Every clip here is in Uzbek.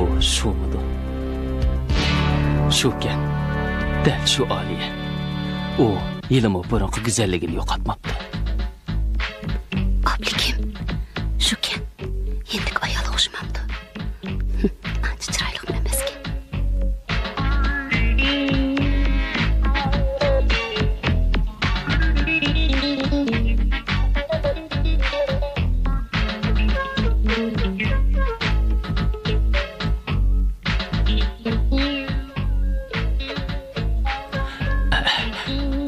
Bu şumudu. Şuken. Dal şu Aliye. O yılımı burunqi güzelligini yo'qotmabdi. Oblikim. Şuken. Yendik ayol o'xshamabdi. Ancha chiroyli emaskan.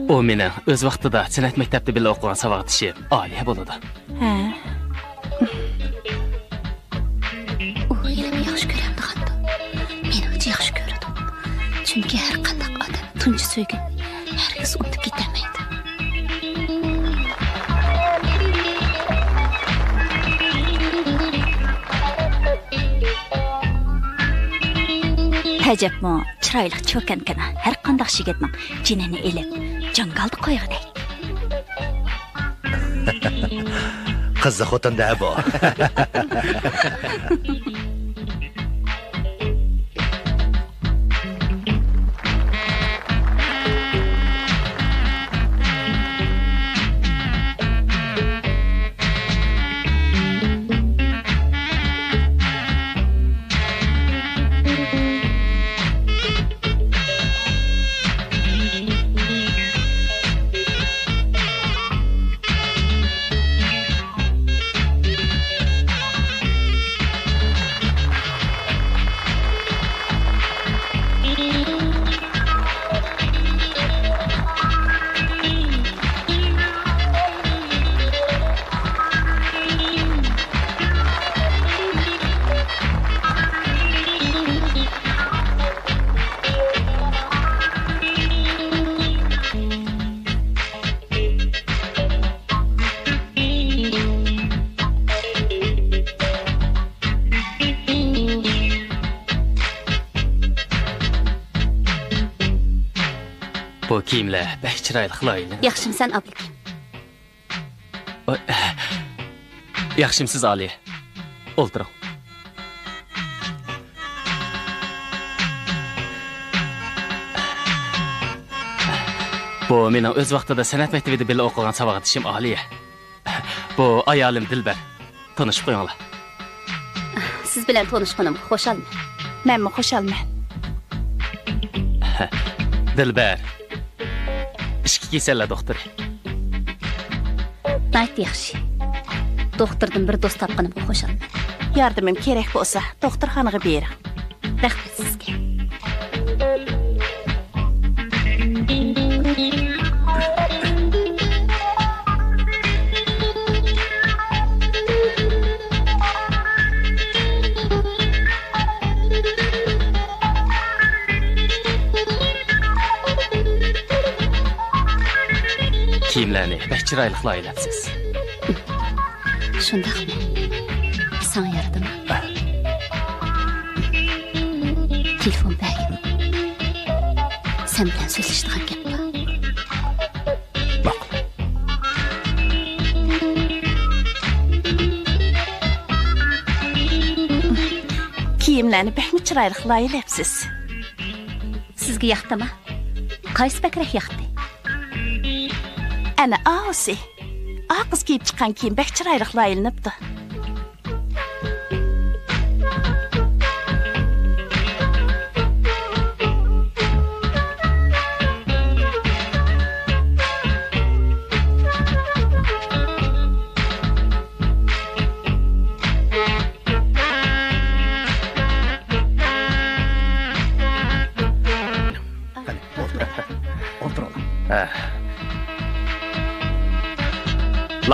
O meni o'z vaqtida san'at maktabida birga o'qigan savodishim Aliya bo'ladi. Ha. O yilimi yaxshi ko'ramdi hatto. Meni o'zi yaxshi ko'radi. Chunki har qanday odam tunji so'ygan hargiz unutib ketolmaydi. Hajabmo chiroyli cho'kankana har qanday yigitning jinini elib jangalda qo'yg'idek. Qiziq o'tinda bu. Bu kiyimlar bək chiroyli layli. Yaxshimisan Oblikim? Yaxshimsiz Aliya. O'ltiring. Bu mening o'z vaqtida san'at maktabida birga o'qigan savodishim Aliya. Bu ayolim Dilbar. Tanishib qo'yinglar. Siz bilan tanishganim xo'shalman. Menmi xo'shalman. Dilbar. Ishga kelsanlar doktor. Ayt yaxshi. Doktordan bir do'st topganimga xo'shalman. Yordamim kerak bo'lsa, doktorxonaga bering. Rahmat sizga. Kiyimlarni bək chiroyli layilabsiz. Shundaqmi? Sana yaradimi? Telefon bagim. Sen bilan so'zlashadigan gap bor. Baq. Kiyimlarni bəkmi chiroyli layilabsiz. Sizga yoqdimi? Qaysi bakrak yoqdi? Ana ağası. Ağız giyip çıkan kiyim bək chiroyli layilnibdi.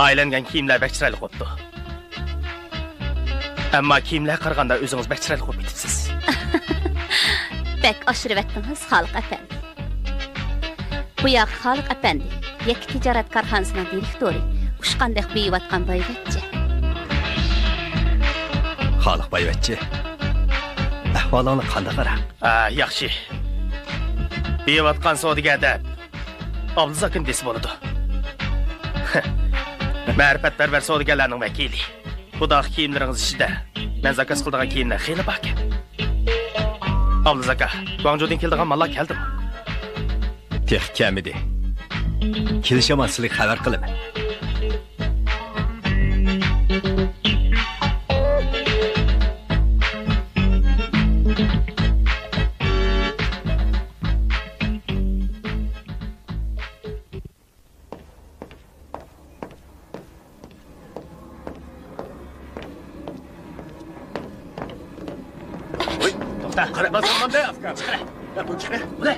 Laylangan kiyimlar bək chiroyli qo'pdi. Ammo kiyimlar qaraganda o'zingiz bək chiroyli qo'yib ketibsiz. Bek aşırı etdiniz Xaliq efendi. Bu yoq Xaliq efendi, yakki tijorat korxonasining direktori, ushqandek beyvatgan boyvachcha. Xaliq boyvachcha. Ahvolingni qanday qara? Yaxshi. Beyvatgan savdogarda Abduzakin desa bo'ladi. Ma'rifatparvar savdogarlarning vakili. Bu dog' kiyimlaringiz ichida men zakaz qiladigan kiyimlar xeyli bor ekan. Abduzaka, Guangzhoudan keldigan mallar keldimi? Tex kamidi. Kelishaman sizlarga xabar qilaman. Qara, basamanda afkar. Qara. Ya bu qara. Bula.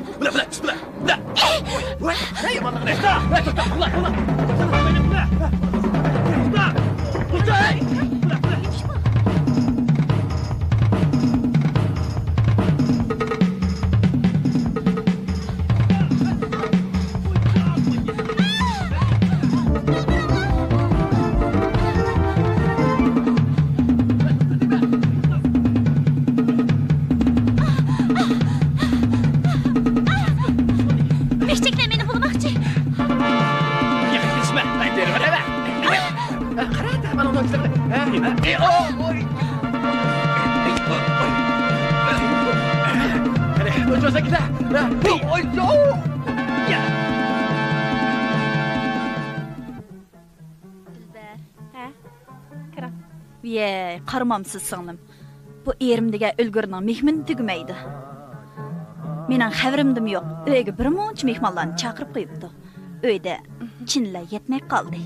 Bula. Voy, hey, mana qara. To'xta, bula. Qaramamsız singlim. Bu erim degan ulgurning mehmoni tugmaydi. Mening xabarimdim yo'q. Uyga bir muncha mehmonlarni chaqirib qo'yibdi. Uyda chinlar yetmay qoldi.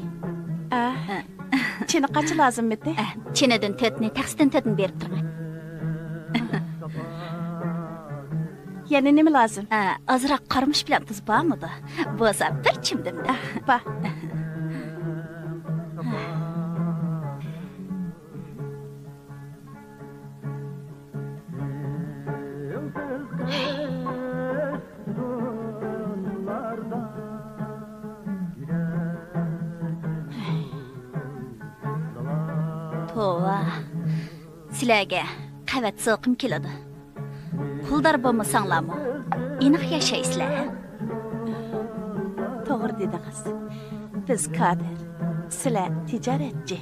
Chini qancha lozim edi? Chinidan 4ni, taksidan 4ni berib turman. Yana nima lozim? Azroq qarmish bilan tuz bormidi? Bo'lsa bir chimdimda. Ba. Tova. Sizlarga qavat so'qim keladi. Puldar bo'lmasanglarmi? Aniq yashaysizlar. To'g'ri dedingiz. Biz kadr, sizlar tijoratchi.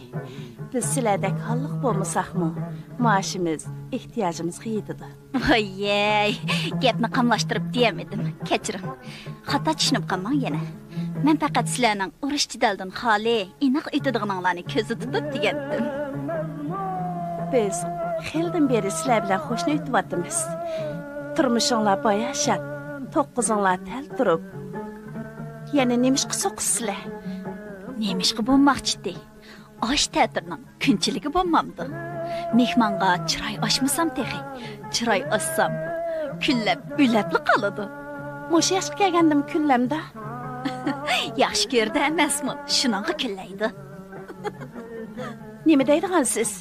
Biz sizlardek halliq bo'lmasaqmi, maoshimiz ehtiyojimizga yetadi. Voy, gapni qamlashtirib deyamedim. Kechiring. Xato tushunib qolmang yana. Men faqat sizlarning urush jidaldan xoli, aniq o'tadiganlarni ko'zi tutib degandim. Biz xildan beri sizlar bilan qo'shni o'tyapmiz. Turmushinglar boyashat, to'qqizinglar tal turib. Yana nemishqa so'qsizlar? Nemishqa bo'lmoqchidi. Osh ta'tirning kunchiligi bo'lmamdi. Mehmonga chiroy ochmasam texi. Chiroy ochsam, kunlab ulabli qoladi. Mo'sha yoshga kelgandim kunlamda. Yaxshi ko'rdi emasmi? Shuningga kunlaydi. Nima deydigansiz?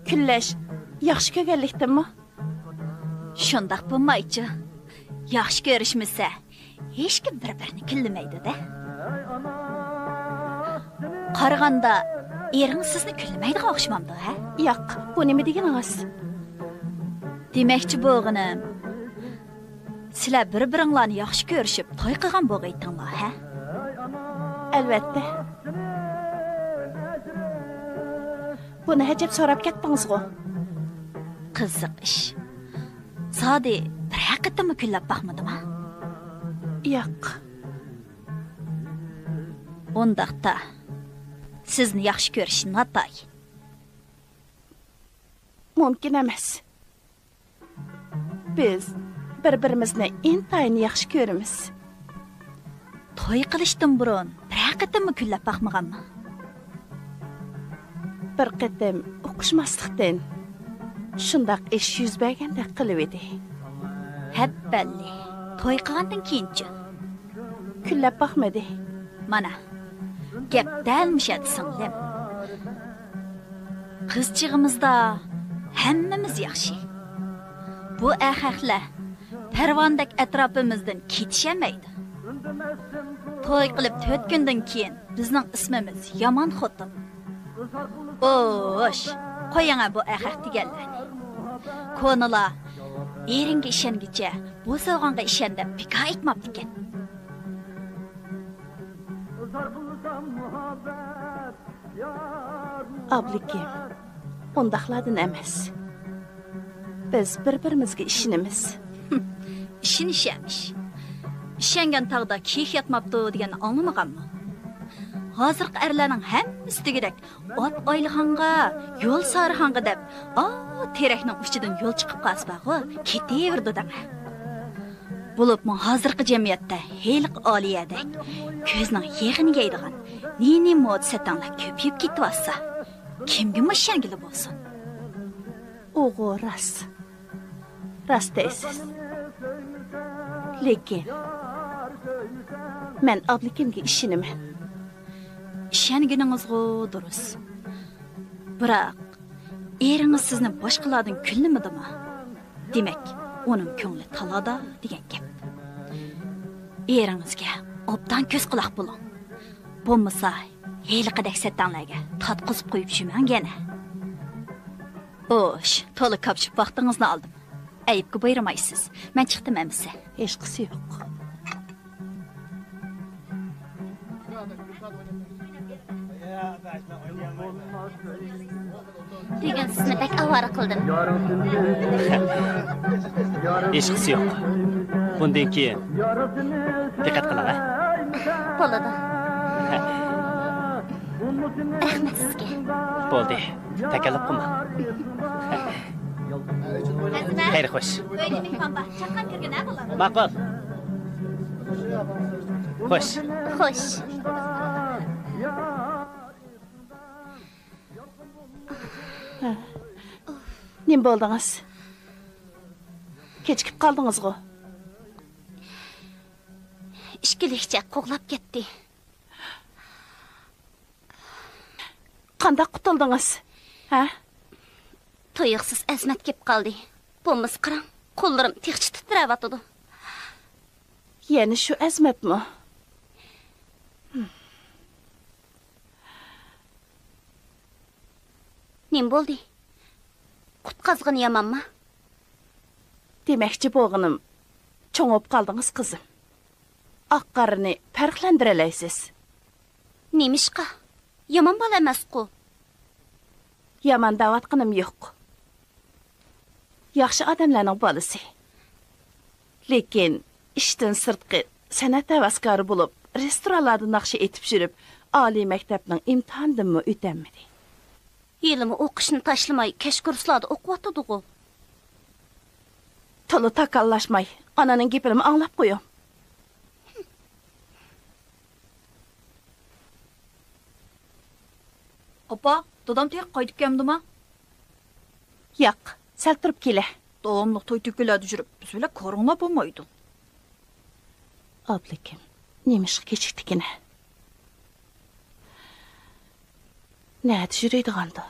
Kunlash yaxshi ko'rganlikdimi? Shundoq bo'lmaychi. Yaxshi ko'rishmasa, hech kim bir-birini kunlamaydi-da. Qaraganda ering sizni kunlamaydigan o'xshamamdi, ha? Yo'q, bu nima deganingiz? Demakchi bo'lganim, sizlar bir-biringlarni yaxshi ko'rishib, to'y qilgan bo'g'aytinglar, ha? Albatta. Buni hajab so'rab ketdingiz-ku. Qiziq ish. Sodi bir haqiqatmi kunlab baxmadimi? Yo'q. Undaqda sizni yaxshi ko'rishim notoy. Mumkin emas. Biz bir-birimizni intayin yaxshi ko'ramiz. To'y qilishdan burun bir haqiqatmi kunlab baxmaganmi? Bir qatam o'qishmaslikdan shundoq ish yuz bergandek qilib edi. Habballi. To'y qilgandan keyinchi Kunlab baxmadi. Mana gap dalmishadi singlim. Qizchig'imizda hammamiz yaxshi. Bu ahaqlar parvondak atrofimizdan ketishamaydi. To'y qilib 4 kundan keyin bizning ismimiz yomon xotin. Osh, qo'yanga bu ahaq deganlarni. Ko'nala eringga ishongicha bu so'g'onga ishonda pika aytmabdi ekan. Ablikim, undaqlardan emas. Biz bir-birimizga ishonamiz. İşinish. İşengen tağda keyif yatmaptı deganni anlamaganmı? Hozirgi erlarning hammasi degidek ot oylaganga, yo'l sariganga deb, terakning uchidan yo'l chiqib qolsa, ketaverdi dama. Bo'libmi hozirgi jamiyatda heliq oliyadek ko'zning yig'iniga yeydigan nini mod satanglar ko'payib ketyapsa, kimga mashangili bo'lsin? O'g'o rost. Rost deysiz. Lekin men ablikimga ishonaman. İşenginingizg'u durust. Biroq eringiz sizni boshqalardan kulnimadimi? Demak, uning ko'ngli talada degan gap. Eringizga obdan ko'z quloq bo'ling. Bo'lmasa, heliqidek satanglarga tatqizib qo'yib shumang yana. Osh, to'liq kapchib vaqtingizni oldim. Ayibga buyurmaysiz. Men chiqdim amsa. Hech qisi yo'q. Degan sizni bek avara qildim. Hech qisi yo'q. Bundan keyin diqqat qiling, ha? Bo'ladi. Rahmat sizga. Bo'ldi. Takalluf qilma. Xayr, xo'sh. Uyda mehmon bor. Chaqan kirgan nima bo'ladi? Ma'qul. Xo'sh. Xo'sh. Nim bo'ldingiz? Kechikib qoldingiz-ku. Ishkilikcha qo'g'lab ketdi. Qanday qutuldingiz? Ha? To'yiqsiz azmat kelib qoldi. Bo'lmasa qarang, qo'llarim tiqchi titrayotdi. Yana shu azmatmi? Nim bo'ldi? Qutqazg'in yamanmi? Demakchi bo'g'inim, cho'ngib qoldingiz qizim. Oq-qorini farqlantira olasiz. Nemishqa? Yaman bola emas-ku. Yaman da'vatqinim yo'q. Yaxshi odamlarning bolasi. Lekin ishdan sirtqi san'at havaskori bo'lib, restoranlarda naqsha etib yurib, oliy maktabning imtihonidan o'tolmadi. Yilimi o'qishni tashlamay, kesh kurslarda o'qiyotdi-ku. To'la takallashmay, onaning gapini anglab qo'ying. Opa, dadam tek qaytib kelmdimi? Yo'q, sal turib kela. Davomli to'y to'kilarda yurib, biz bilan ko'ringlab bo'lmaydi. Oblikim, nemish kechikdigina. Nada yuraydiganda.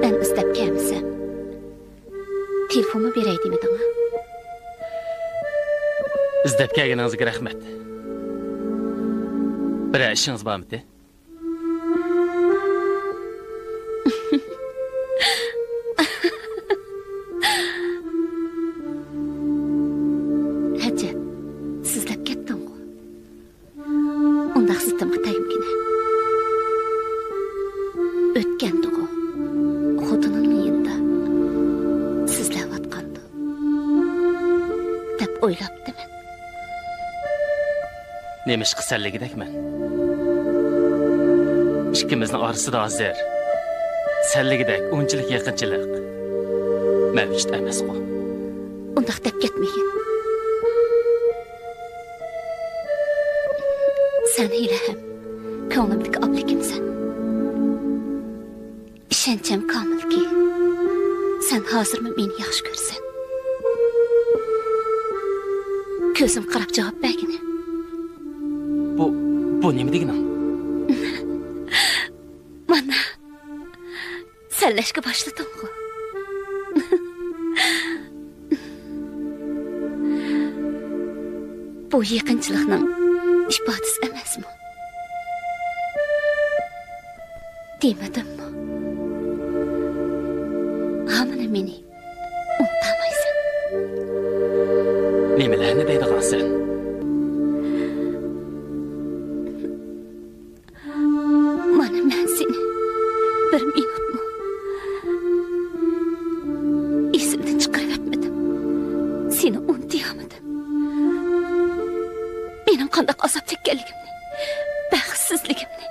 Ben istab kelmisam, telefonimni beray demedingmi? İzdab kelganingizga rahmat. Bir ishingiz bormi? Hajat, sizlab ketdim-ku. Unda sizdimga tagimgina. O'tgandi-ku. Xotinimning yanında sizlayotgandi deb o'ylabdiman. Nemish qisalligidakman. Ikkimizning orasida hozir salligidak unchalik yaqinchilik mavjud emas-ku. Undaq deb ketmagin. Sen hilahim, ko'nglimdagi obligimsan. İşençem kamil ki, sen hazırmı beni yaxshi ko'rsan? Ko'zim qarab javob bergin. Bu nima deganing? Mana sallashga boshladim-ku. Bu yaqinchilikning ifodasi emasmi? Demedimmi? Hamını meni unutamaysan. Nemelarni deydigansan? Mana men seni bir minutmi esimden chiqarib seni unutayamadım. Benim qanday azap chekkanligimni, baxtsizligimni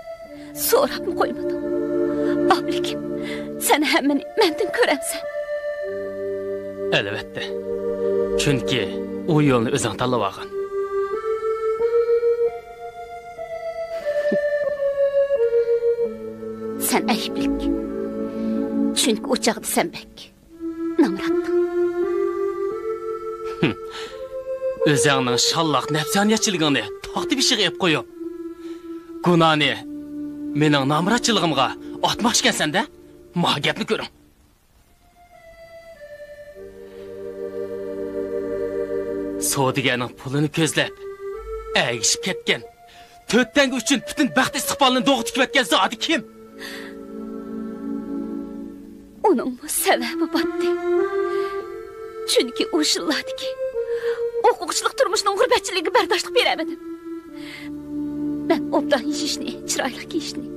so'rabmi qo'ymadim. Oblikim, sen hammani mendan ko'ramsan. Albatta. Chunki u yo'lni o'zing tanlab olgan. Sen ayıplik. Çünkü o çağda sen bek. Namrattın. O'zingning shallaq nafsoniyatchiligingni taqdi bir şey qilib qo'yib. Gunohni mening namratchiligimga otmoqchikansan-da? Ma gapni ko'ring. Sodiganing pulini ko'zlab, agishib ketgan. To'ttanga uchun butun baxt istiqbolini do'g'ib tikayotgan zodi kim? Onun bu sebebi battı. Çünkü o yıllardaki hukukçuluk turmuşunun gurbetçiliğine berdaşlık veremedim. Ben obdan yiyişini, çıraylık giyişini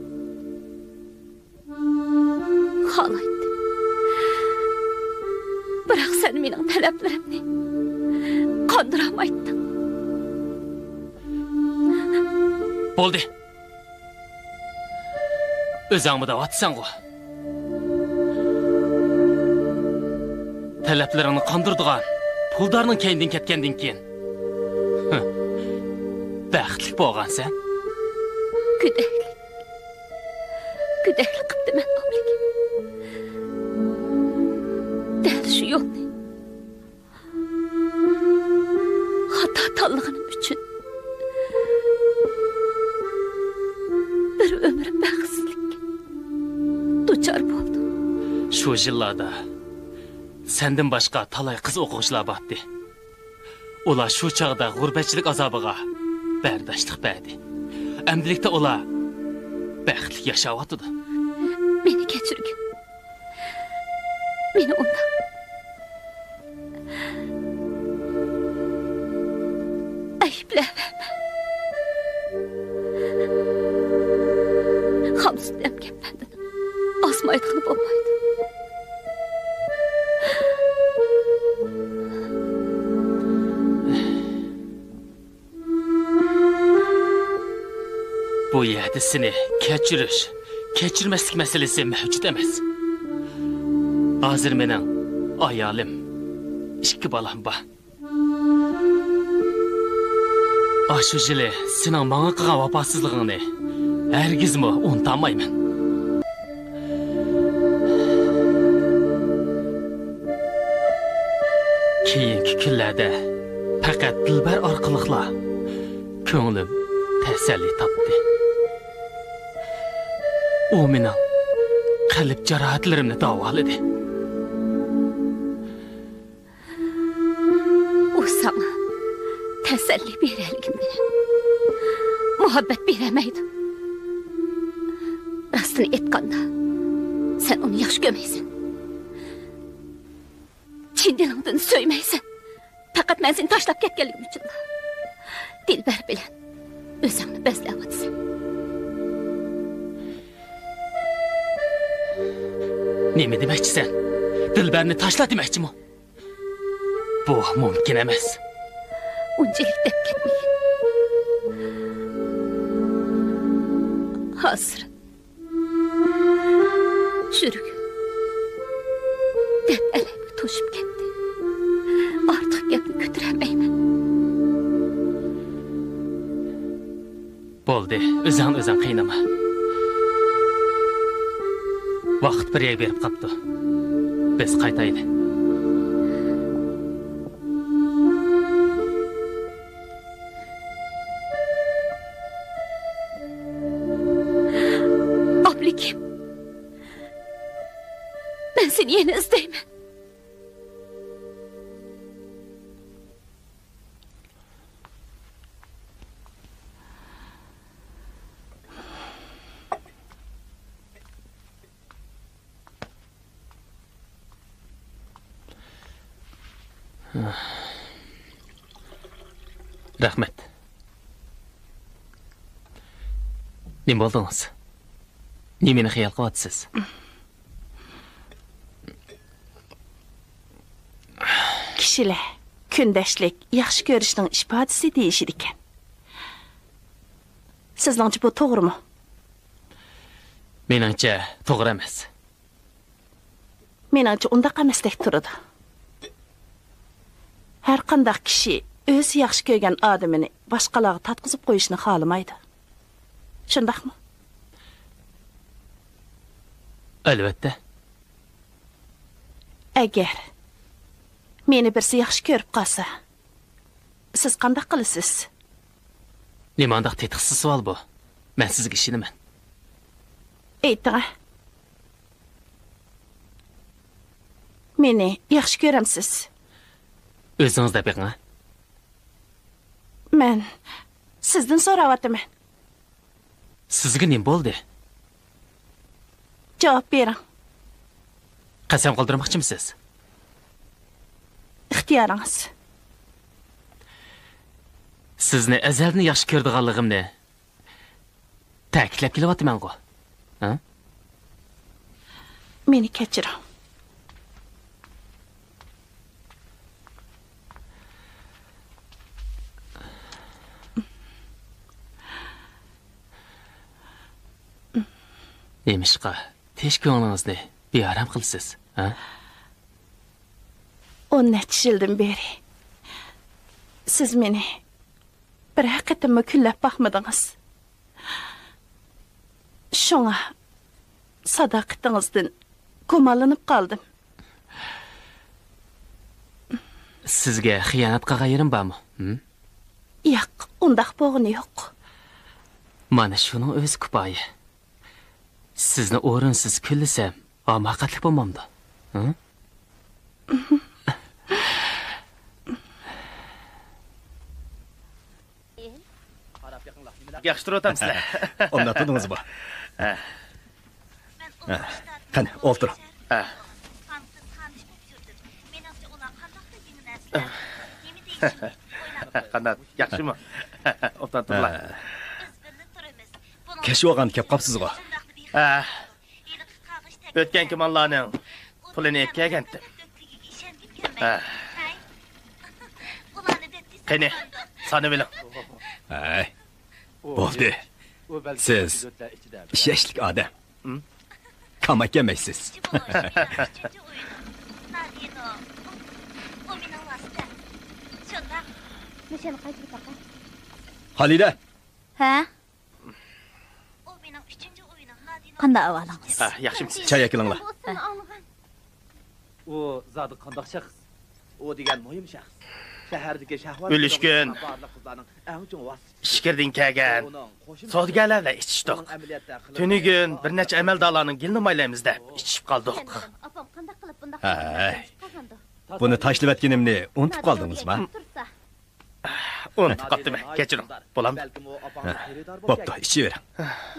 halaydım. Bırak sen benim taleplerimni kandıramaydın. Bo'ldi. O'zingmi davatsan qo'y. Talablarini qondirdigan puldarning keyindan ketgandan keyin. Baxtli bo'lgansan. Güdeklik. Güdeklik qipti men oblik. Dal shu yo'lni xato tanlaganim uchun bir ömür baxtsizlik duchor bo'ldim. Shu yillarda senden başqa talay qiz o'quvchilar bordi. Ular shu chaqda g'urbatchilik azobiga bardoshlik berdi. Amdilikda ular baxtli yashayotdi. Meni kechirgin. Meni undan ayblama. Hamsın emgen benden asmaydıqını bo'lmaydi. Bu yerda seni kechirmaslik masalasi mavjud emas. Hozir mening ayolim, 2 bolam bor. Shu yili sening menga qilgan vafosizligingni hargizmi unutmayman. Keyingi kunlarda faqat Dilbar orqaliqla ko'nglim tasalli topdi. U mening qalb jarohatlarimni davoladi. O sana teselli berelgin bilen muhabbet beremeydim. Rastını etkanda sen onu yaxşı gömeysen. Çin dilingdan söymeysen. Fakat ben seni taşlap ketkenligim için. Dilber bilen özüngni bezleyapsan. Nemi demekçisən? Dilberni taşla demekçi mi? Bu mümkün emas. Uncelik dep ketmeyin. Hazır. Çürük. Dep elimi toşup gitti. Artık gapni götüremeymen. Bo'ldi, o'zing qiynama. Vaqt bir yer berib qapti. Biz qaytaylik. Oblikim. Ben seni yine izleyemem. Rahmet. Nima bo'ldingiz? Nimani xiyol qilyapsiz? Kishilar kundashlik yaxshi ko'rishning ifodasi deyishir ekan. Sizningcha bu to'g'rimi? Meningcha to'g'ri emas. Meningcha undaq emasdek turadi. Har qanday kishi o'zi yaxshi ko'rgan odamini boshqalarga tatqizib qo'yishni xohlamaydi. Shundaqmi? Albatta. Agar meni birsi yaxshi ko'rib qolsa, siz qanday qilasiz? Nima undaq tetiqsiz savol bu? Men sizga ishonaman. Ayting. Meni yaxshi ko'ramsiz? O'zingiz deb beqing. Men sizdan so'rayapman. Sizga nima bo'ldi? Javob bering. Qasam qoldirmoqchimisiz? Ixtiyoringiz. Sizni azalni yaxshi ko'rdiganligimni ta'kidlab kelyapman-ku. Ha? Meni kechiring. Nemishqa tez ko'nglingizni bearam qilsiz, ha? 10 yildan beri siz meni bir haqiqatdan kullab baxmadingiz. Shunga sadoqatingizdan ko'malanib qoldim. Sizga xiyonat qilgan yerim bormi? Yo'q, undaq bo'g'ini yo'q. Mana shuning o'zi kifoya. Sizni o'rinsiz kullasam, haqiqatli bo'lmamdi. Yaxshi turibsizlar. O'rnatdingiz bu. Qani, o'ltir. Qanday, yaxshimi? O'rnatdilar. Keshi olgan kelib qopsiz-ku. O'tgan kimonlarning pulini etkagandim. Qani, sani biling. Ay. Bo'ldi. Siz ishashlik odam. Kamak yemaysiz. Halila. Ha? Qanday ahvolingiz? Yaxshimisiz? Çay yakılыңlar. O zadı qandaq şəxs. O degan mühim şəxs. Şəhərdəki şəhvat Ülüşkün. İşkirdin kelgan. Savdogarlarla içishdik. Tünügün bir necha amaldorlarning gilni maylaymiz deb ichib qoldik. Apam qanday qilib bunda Ay. Buni tashlab etganimni unutib qoldingizmi? Unutib qoldim. Kechiring. Bo'lamdi. Bo'pti, ichivering.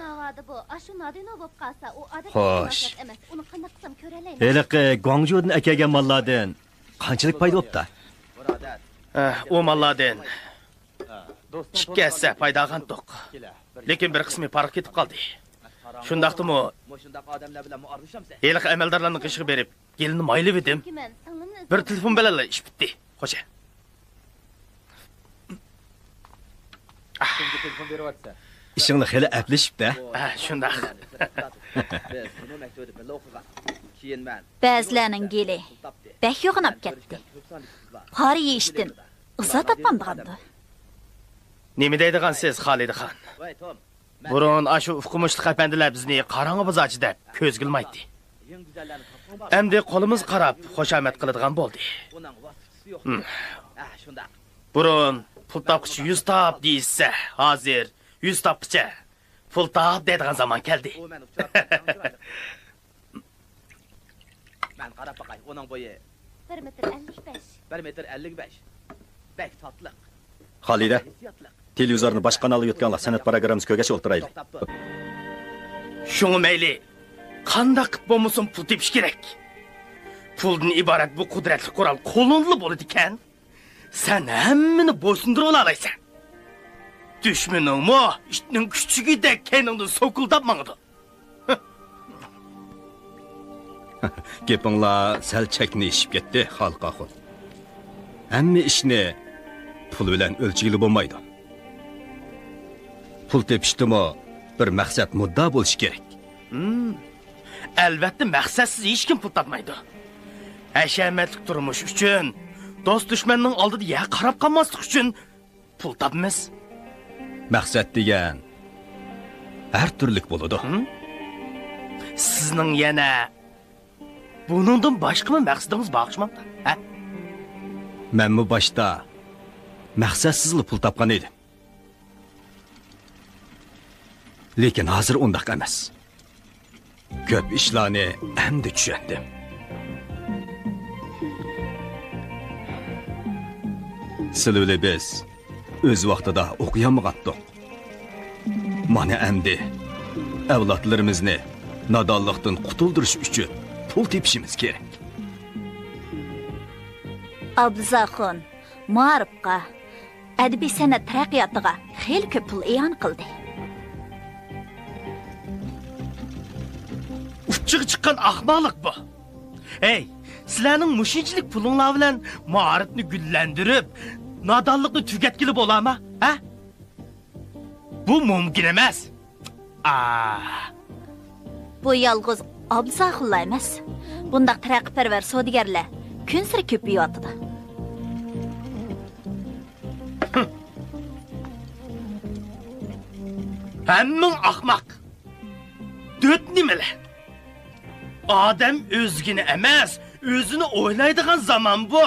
Navada bu, ashu nadino bo'lib qolsa, u odam Xo'sh. emas. Uni qanday qilsam ko'ralaymi? Heliqi Guangzhoudan akagan mallardan qanchalik foyda bo'pti? U mallardan chikkasa foyda olgandik. Lekin bir qismi farq ketib qoldi. Shundaqdimi? Moshundaq odamlar bilan muarrishamsan. Heliqi amaldorlarni qishib berib, gilni maylab edim. Men singlimni Bir telefon bilan ish bitdi. Xo'ja. Kimga telefon beryapsa? Ishingni xeli aplashibdi. Shundaq. Biz buni maktubda birga o'qigan. Keyin men Ba'zilarning geli bək yo'g'inab ketdi. Qori yeyishdan izo topmamdiqamdi. Nima deydigansiz, Xolidaxon? Voy Tom, Burun ashu uqumushliq apandilar bizni qarang'i bozochi deb ko'z qilmaydi. eng go'zallarni topgan bor. Endi qo'limiz qarab xushomat qiladigan bo'ldi. Uning vasfisi yo'q. Shundaq. Burun pul topqichi 100 top deysa, hozir 100 topqicha pul top deydigan zaman keldi. U meni uchratgan. Men qarab baqay, uning bo'yi 1 metr 55. 1 metr 55. Bek tatliq. Xolida, Hissiyatliq. televizorni boshqa kanalga yutganlar san'at programmasi ko'rgach o'ltiraylik. Topdi. Shuni mayli. Qanday qilib bo'lmasin pul tepish kerak. puldan iborat bu qudratli qurol qo'llanilib bo'ladi ekan. Sen hammani bo'ysundira olasan. Düşmaningmi ishning kuchugidek keningni so'kildab mangdi. Gapinglar sal chaknishib ketdi, Xalqaxon. Hamma ishni pul bilan o'lchigili bo'lmaydi. Pul tepishdimi bir maqsad mudda bo'lishi kerak. Albatta maqsadsiz hech kim pul topmaydi. Hashamatli turmush uchun, do'st dushmanning oldida ya qarab qolmaslik uchun pul topmiz. Maqsad degan har turlik bo'ladi. Sizning yana buningdan boshqa maqsadingiz bormi? Ha? Men bu boshda maqsadsizlik pul topgan edim. Lekin hozir undaq emas. Ko'p ishlarni endi tushundim. Sizlar biz o'z vaqtida o'qiyanmagandik. Mana endi avlodlarimizni nodonlikdan qutuldirish uchun pul tepishimiz kerak. Abduzaxon ma'rifqa, adabiy san'at taraqqiyotiga xeyli ko'p pul e'yon qildi. Uchiga chiqqan ahmoqlik bu. Ey, sizlarning mushinchilik pulinglar bilan ma'rifni gullantirib, nodonlikni tugatkili bo'ladimi? Ha? Bu mumkin emas. Bu yolg'iz Abduzaxonlar emas. Bundaq taraqqiyparvar savdogarlar kun sari ko'payyapti. Hammang ahmoq. Dört nimalar? Odam o'zgini emas, o'zini o'ylaydigan zaman bu.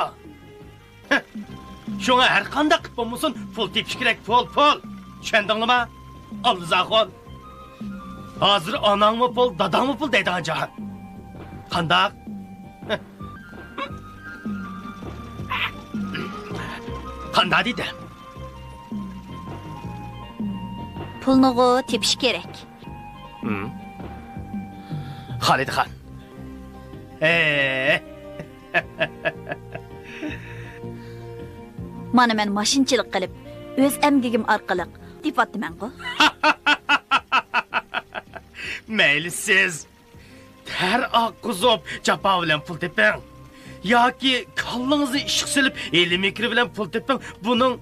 Şuna her qanday qilib bo'lmasin pul tepish kerak, pul. Tushundingmi? Abduzaxon. Hozir onangmi pul, dadangmi pul deydigan jahon. Qanday? Qanday deydi? Pulni tepish kerak. Xolidxon. Mana men mashinchilik qilib, o'z amgigim orqali departamentga. Mayli siz ter oqqizib japa bilan pul teping yoki kallingizni ishq silib eli mikri bilan pul teping. Buning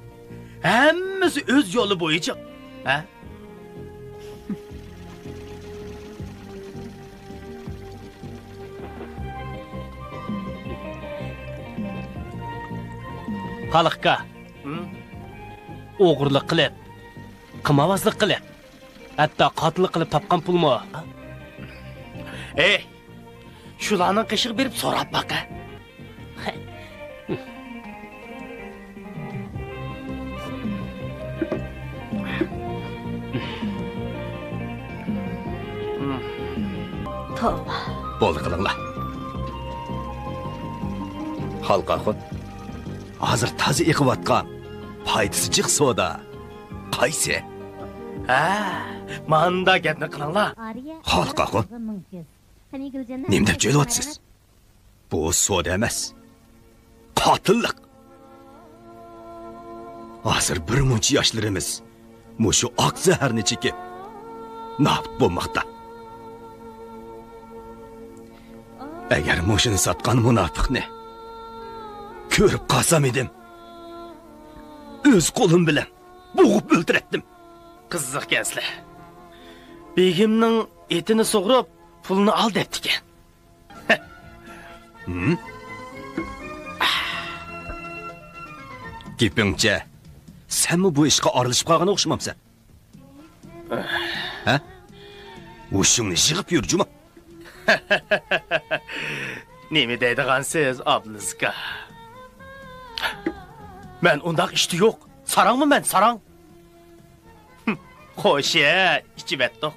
hammasi o'z yo'li bo'yicha. Ha? Xalqqa o'g'irlik qilib, qimavazlik qilib, hatto qotillik qilib topgan pulmi? Ey, shularning qishiq berib so'rab baqa. Tavba. Bo'ldi qilinglar. Xalqaxon. Hozir toza eqiyotgan foydasi jiq soda qaysi? Manda gapni qilinglar. Xalqaxon. Nima deb jo'ylayapsiz? Bu soda emas. Qotillik. Hozir bir muncha yoshlarimiz mushu oq zaharni chekib nobud bo'lmoqda. Agar mushuni sotgan munofiqni ko'rib qolsam edim, o'z qo'lim bilan bo'g'ib o'ldiratdim. Qiziq ekanlar. Begimning etini sug'urib, pulni ol debdi ekan. Gapingcha, senmi bu ishga aralashib qolgan o'xshamamsan? Ha? O'shingni yig'ib yur, Juma. Nima deydigansiz, Abdulazizga? Men undaq ishti yo'q. Sarangmi men, sarang? Xo'sh-ya, ichib etdik.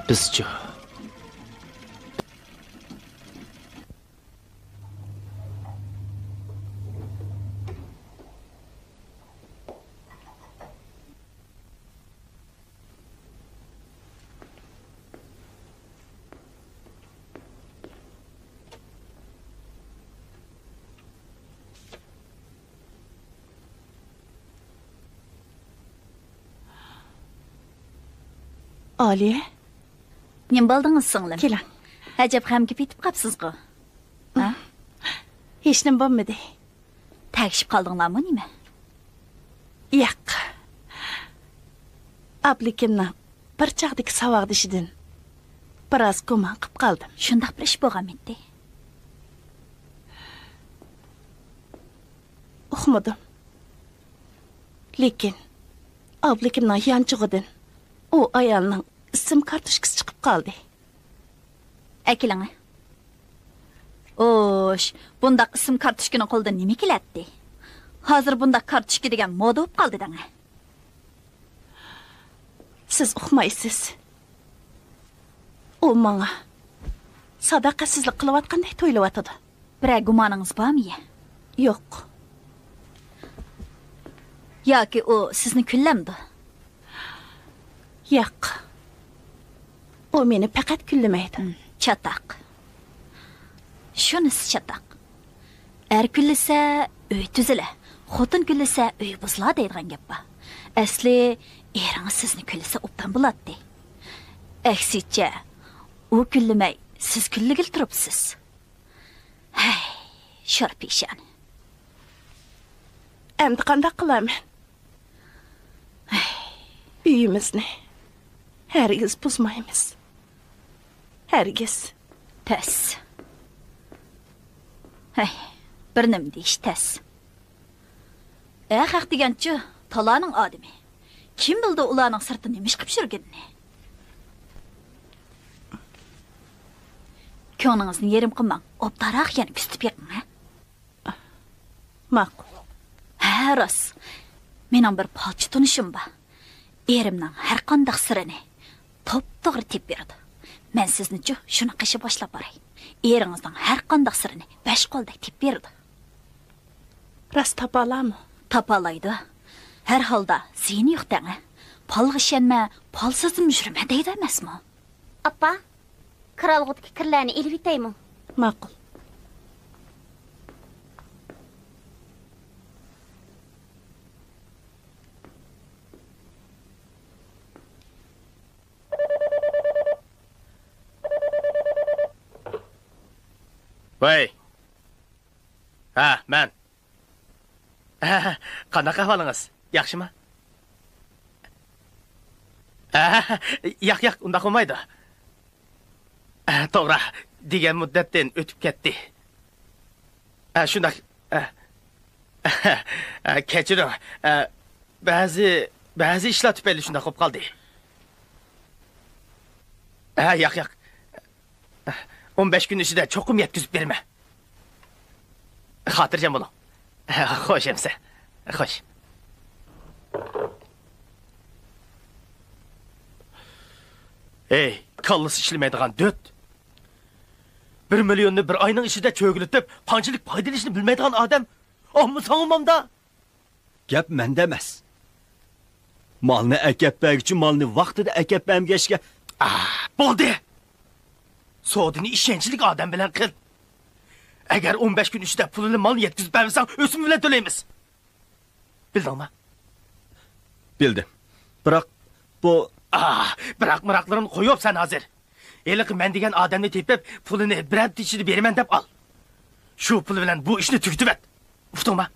Bizchi. Aliye, Nim baldыңыз сіңлім? Kelan. Әжеп хәмге кетіп қапсызғы. hech nima bo'lmadi. Тәгішіп қалдыңlar неме? Yo'q. Ablikimning bir chaqdagi savag'dishidan biroz gumon qilib qoldim. Шындақ бір іш болған етті. Uxmadim. Lekin ablikimning yanchig'idan u ayolning ism kartochkasi chiqib qoldi. Әкеліңі. Oş, bundaq isim kartochkini qo'lda nima keladi? Hozir bundaq kartochka degan moda bo'lib qoldi danga. Siz uxmaysiz. U menga sadoqatsizlik qilayotgandek to'ylayotdi. Biror gumoningiz bormi? Yo'q. Yoki u sizni kullamdi? Yo'q. O meni faqat kullamaydi. Çataq. Şunisi çataq. Er küllese öy tüzüle. Xotin küllese öy buzla deydigan gap bor. Asli eringiz sizni küllese obdan bo'ladi. Aksicha, u kullamay, siz kulligil turibsiz. Hay, sharpishan. Endi qanday qilaman? Uyimizni hargiz buzmaymiz. Hargiz. Təs. Hey, bir nima deyish təs. Haq deganchi, talaning odami. Kim bildi ularning sirtini nima ish qilib yurganini? Ko'nglingizni yerim qilmang. Obdaroq yana kustib yiqing, ha? Ma'qul. Ha, rost. Mening bir palchi tunishim bor. Erimning har qanday sirini to'p-to'g'ri tep beradi. Men sizni-chi shuni qishib boshlab boray. Eringizning har qanday sirini besh qo'ldek tep berdi. Rost topalarmi? Topalaydi. Har holda seni yo'qdang. Palg'ishanma, palsizim yurma deydi emasmi? Appa, kralg'udagi kirlarni elib yetaymi? Ma'qul. Voy. Ha, men. Qanaqa ahvolingiz? Yaxshimi? Yo'q, unda qolmaydi. To'g'ri, degan muddatdan o'tib ketdi. Shunday. Kechiring. Ba'zi ishlar tufayli shunday qolib qoldi. Yo'q. 15 gün içinde çokum yetkizip verme. Hatırcam bunu. Hoş emse. Hoş. Ey, kallısı işlemeydiğen döt. 1 milyonunu bir ayının içinde çögülütüp, pancılık paydalışını bilmeydiğen adam. Amma sanılmam da. Gap mende emas. Malni akapbak uchun malni vaqtida akapbamgashga. Bo'ldi. So'dini ishonchlik odam bilan qil. Agar 15 kun ichida pulini mal yetkazib bermasang, o'sim bilan to'laymiz. Bildingmi? Bildim. Biroq bu Biroq qo'yib sen hozir. Eliq men degan odamni tepib, pulini bir hafta ichida beraman deb ol. Shu pul bilan bu ishni tugatib et. Uqdingmi?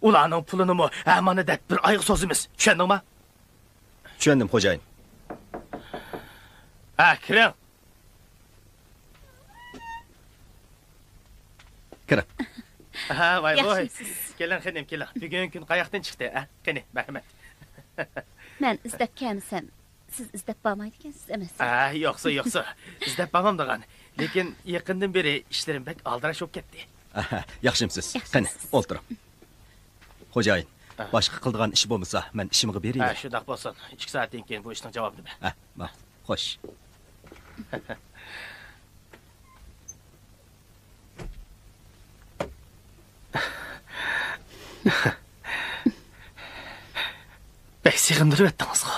Ularning pulini mo amonat bir oy so'zimiz. Tushundingmi? tushundim xo'jayin. Kiring. Kirib. Voy. Yaxshimisiz? Keling, xenim, keling. Bugun kun qayoqdan chiqdi, Qani, marhamat. Men izlab kelsam, siz izlab bormaydi ekansiz emas. Yo'qsa. İzlab bormam degan. Lekin yaqindan beri ishlarim bak aldirash bo'lib ketdi. Yaxshimsiz. Qani, o'tiring. Xo'jayin, boshqa qildigan ish bo'lmasa, men ishimga berayman. Shunday bo'lsin. 2 soatdan keyin bu ishning javobini ber. Xo'sh. Bek sig'indirib etdingiz-ku.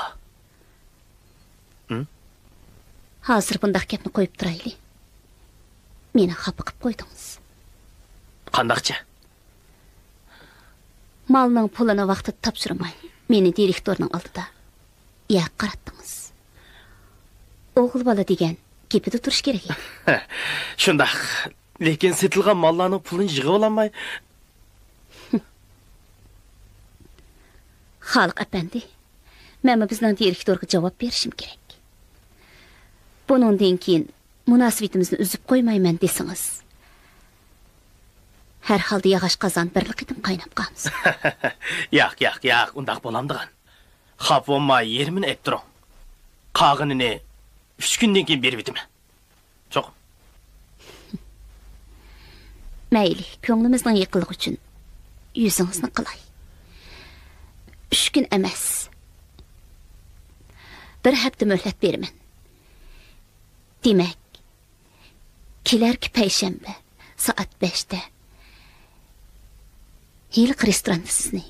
Hozir bundaq gapni qo'yib turayli. Meni xafa qilib qo'ydingiz. Qandaqcha? Malning pulini vaqtida topshirmay, meni direktorning oldida yoq qaratdingiz. O'g'il bola degan gapida turish kerak. Shundaq. Lekin setilgan mallarning pulini yig'ib olmay, Xalq apandi, men bizning direktorga javob berishim kerak. Buningdan keyin munosabatimizni uzib qo'ymayman desingiz. Har holda yog'och qozon bir qitim qaynab qolamiz. yo'q, undaq bo'lamdigan. Xaf olmay yerimini ettiring. Qog'inini 3 kundan keyin berib etaman. Cho'q. Mayli, ko'nglimizning yiqiligi uchun yuzingizni qilay. 3 kun emas. Bir hafta muhlat beraman. Demak, kelarki payshanba soat 5 da Hilq restoranda sizni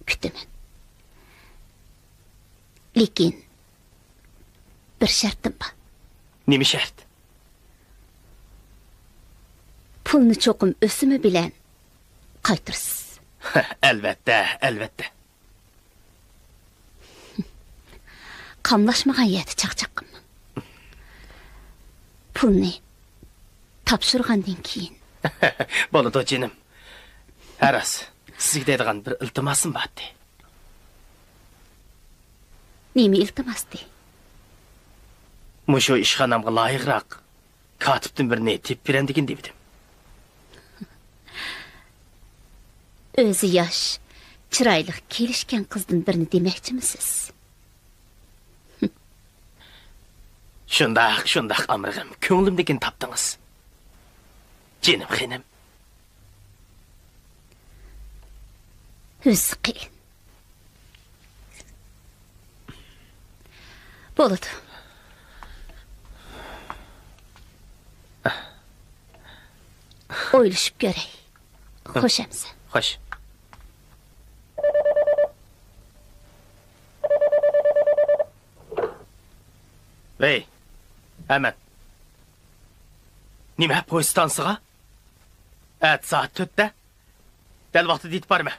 kutaman. Lekin bir shartim bor. Nima shart? Pulni cho'qim o'simi bilan qaytirsiz. Albatta. Qamlashmagan yerda chaqchaq qilmang. Pulni topshirgandan keyin. Bo'ladi jinim. Haras, sizga deydigan bir iltimosim bor. Nima iltimosdi? Mushu ishxonamga loyiqroq katibdan birini tepib berandigin dedim. O'zi yosh, chiroyli, kelishgan qizdan birini demoqchimisiz? Shundaq amrig'im, ko'nglimdagini topdingiz. Jinim xinim. O'zi qiyin. Bo'ladi. O'ylashib ko'ray. Xo'shamsa. Xo'sh. Hey, hemen. Nima poystansıga? Saat 4'te. Del vakti dit barma.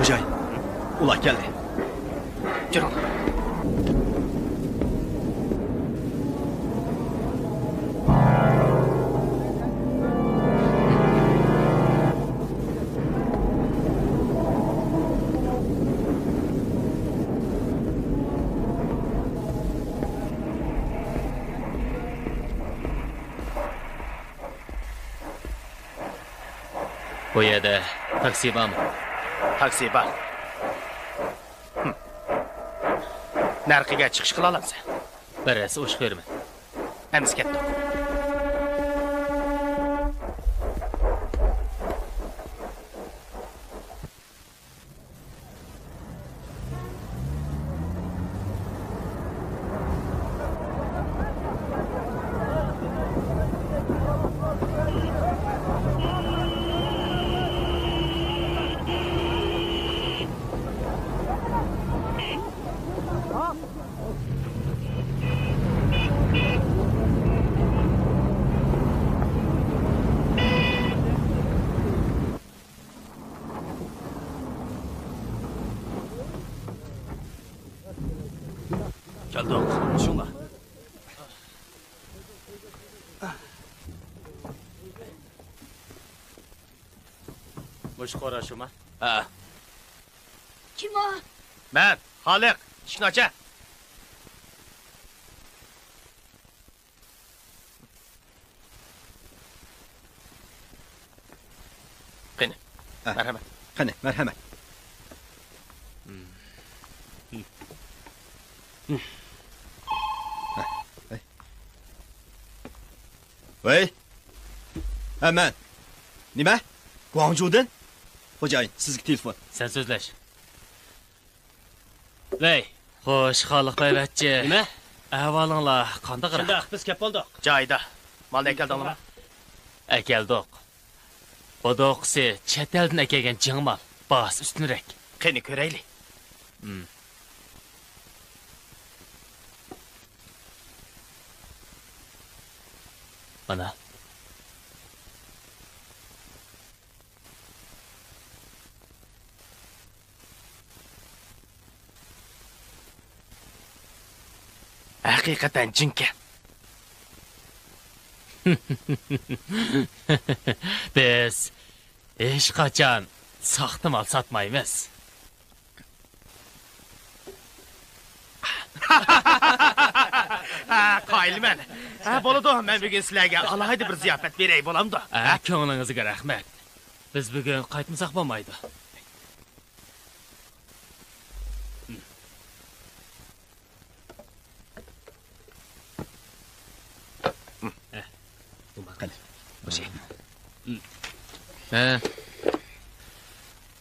Xo'jay, ular keldi. Jiring. Bu yerda taksi bormi? Taksi bor. Narxiga chiqish qila olamsan. Birasi o'sh qo'yirman. Hamiz ketdik. Keldik. Şunla. Boş qo'rashimi? Ha. Kim o? Men, Xoliq, ishni ocha. Merhamet. Qani, marhamat. Voy. Aman. Nima? Guangzhoudan? Xo'jayin, sizga telefon. Sen so'zlash. Ley, xo'sh, xoliqboyvachchi. Nima? Ahvolinglar qanday qara? Shunda biz kep bo'ldik. Joyida. Malni ekeldingmi? Akeldiq. Bodoqsi chet eldan akelgan jingmal, bas ustunrak. Qani ko'raylik. Mana. Haqiqatan jinka. Biz hech qachon soxta mal sotmaymiz. Qoyilman. Bo'ladi, men bugun sizlarga alohida bir ziyofat beray bo'lamdi. Ko'nglingizga rahmat. Biz bugun qaytmasak bo'lmaydi. Qani. O'sha.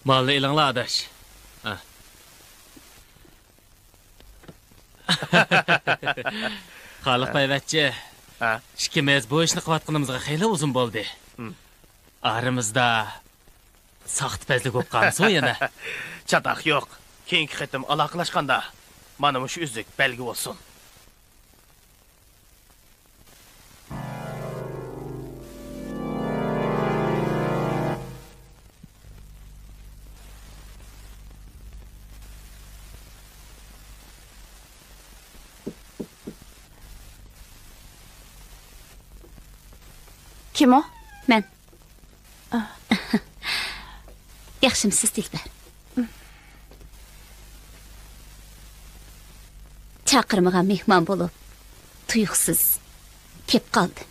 Malni ilinglar adash. Xoliqboyvachchi. Ikkimiz bu ishni qilayotganimizga xeyli uzun bo'ldi. Aramizda soxtapazlik bo'lib qolsa yana. Chataq yo'q. Keyingi qitim aloqalashganda mana shu uzuk belgi bo'lsin. Kim o? Men. Yaxshimisiz, Dilbar? Chaqirmagan mehmon bo'lib, tuyuqsiz kep qoldi.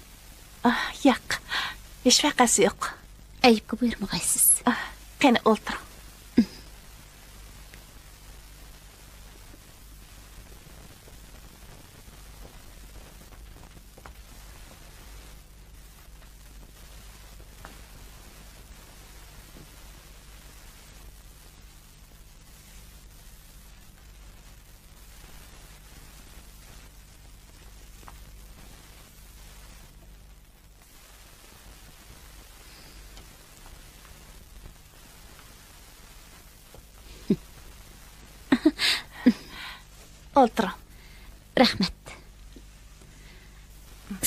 Yo'q. Hech vaqasi yo'q. Ayibga buyurmag'aysiz. Qani o'tiring. O'tiring. Rahmat.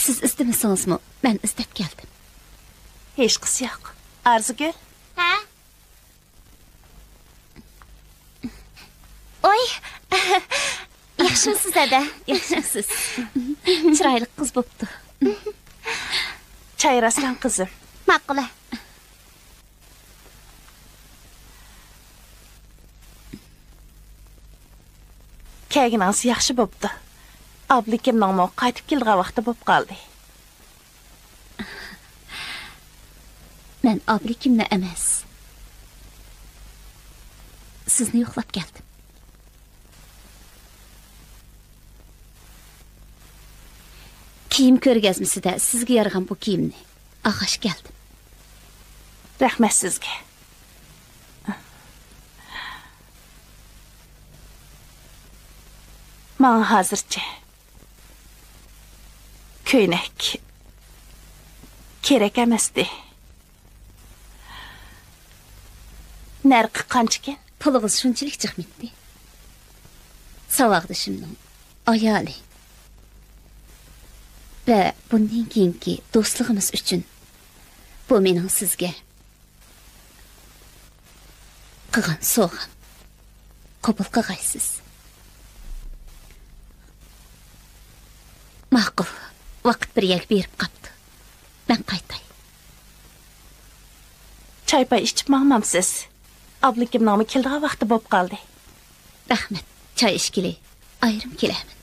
Siz istamasangizmi, men istab keldim. Hech qisi yo'q. Arzigul? Ha? Oy. Yaxshimisiz, ada? Yaxshimisiz. Chiroyli qiz bo'pti. Chayraslan qizim. Ma'qula. Kelginangiz yaxshi bo'pti. Ablikimning qaytib kelgan vaqti bo'lib qoldi. Men ablikimni emas. Sizni yo'qlab keldim. Kiyim ko'rgazmasida sizga yaragan bu kiyimni ag'ash keldim. Rahmat sizga. Mana hozircha ko'ylak kerak emasdi. Narxi qanchakan? Pulingiz shunchalik chiqmaydi. Savodishimning ayoli. Va bundan keyingi do'stligimiz uchun bu mening sizga qilgan sovg'am. Qabul qilg'aysiz. Ma'qul. Vaqt bir yak berib qapti. Men qaytay. Choy pay ichib maqmamsiz. Ablikimning keldigan vaqti bo'lib qoldi. Rahmat. Choy ichgili. Ayrim kelaman.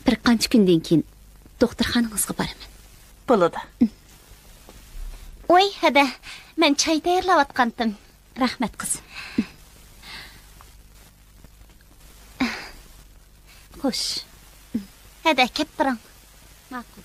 Bir qancha kundan keyin doktorxonangizga boraman. Bo'ladi. Oy, hada, men çay tayyorlayotgandim. Rahmat qizim. Xo'sh. Hada, kep turing. Ma'qul.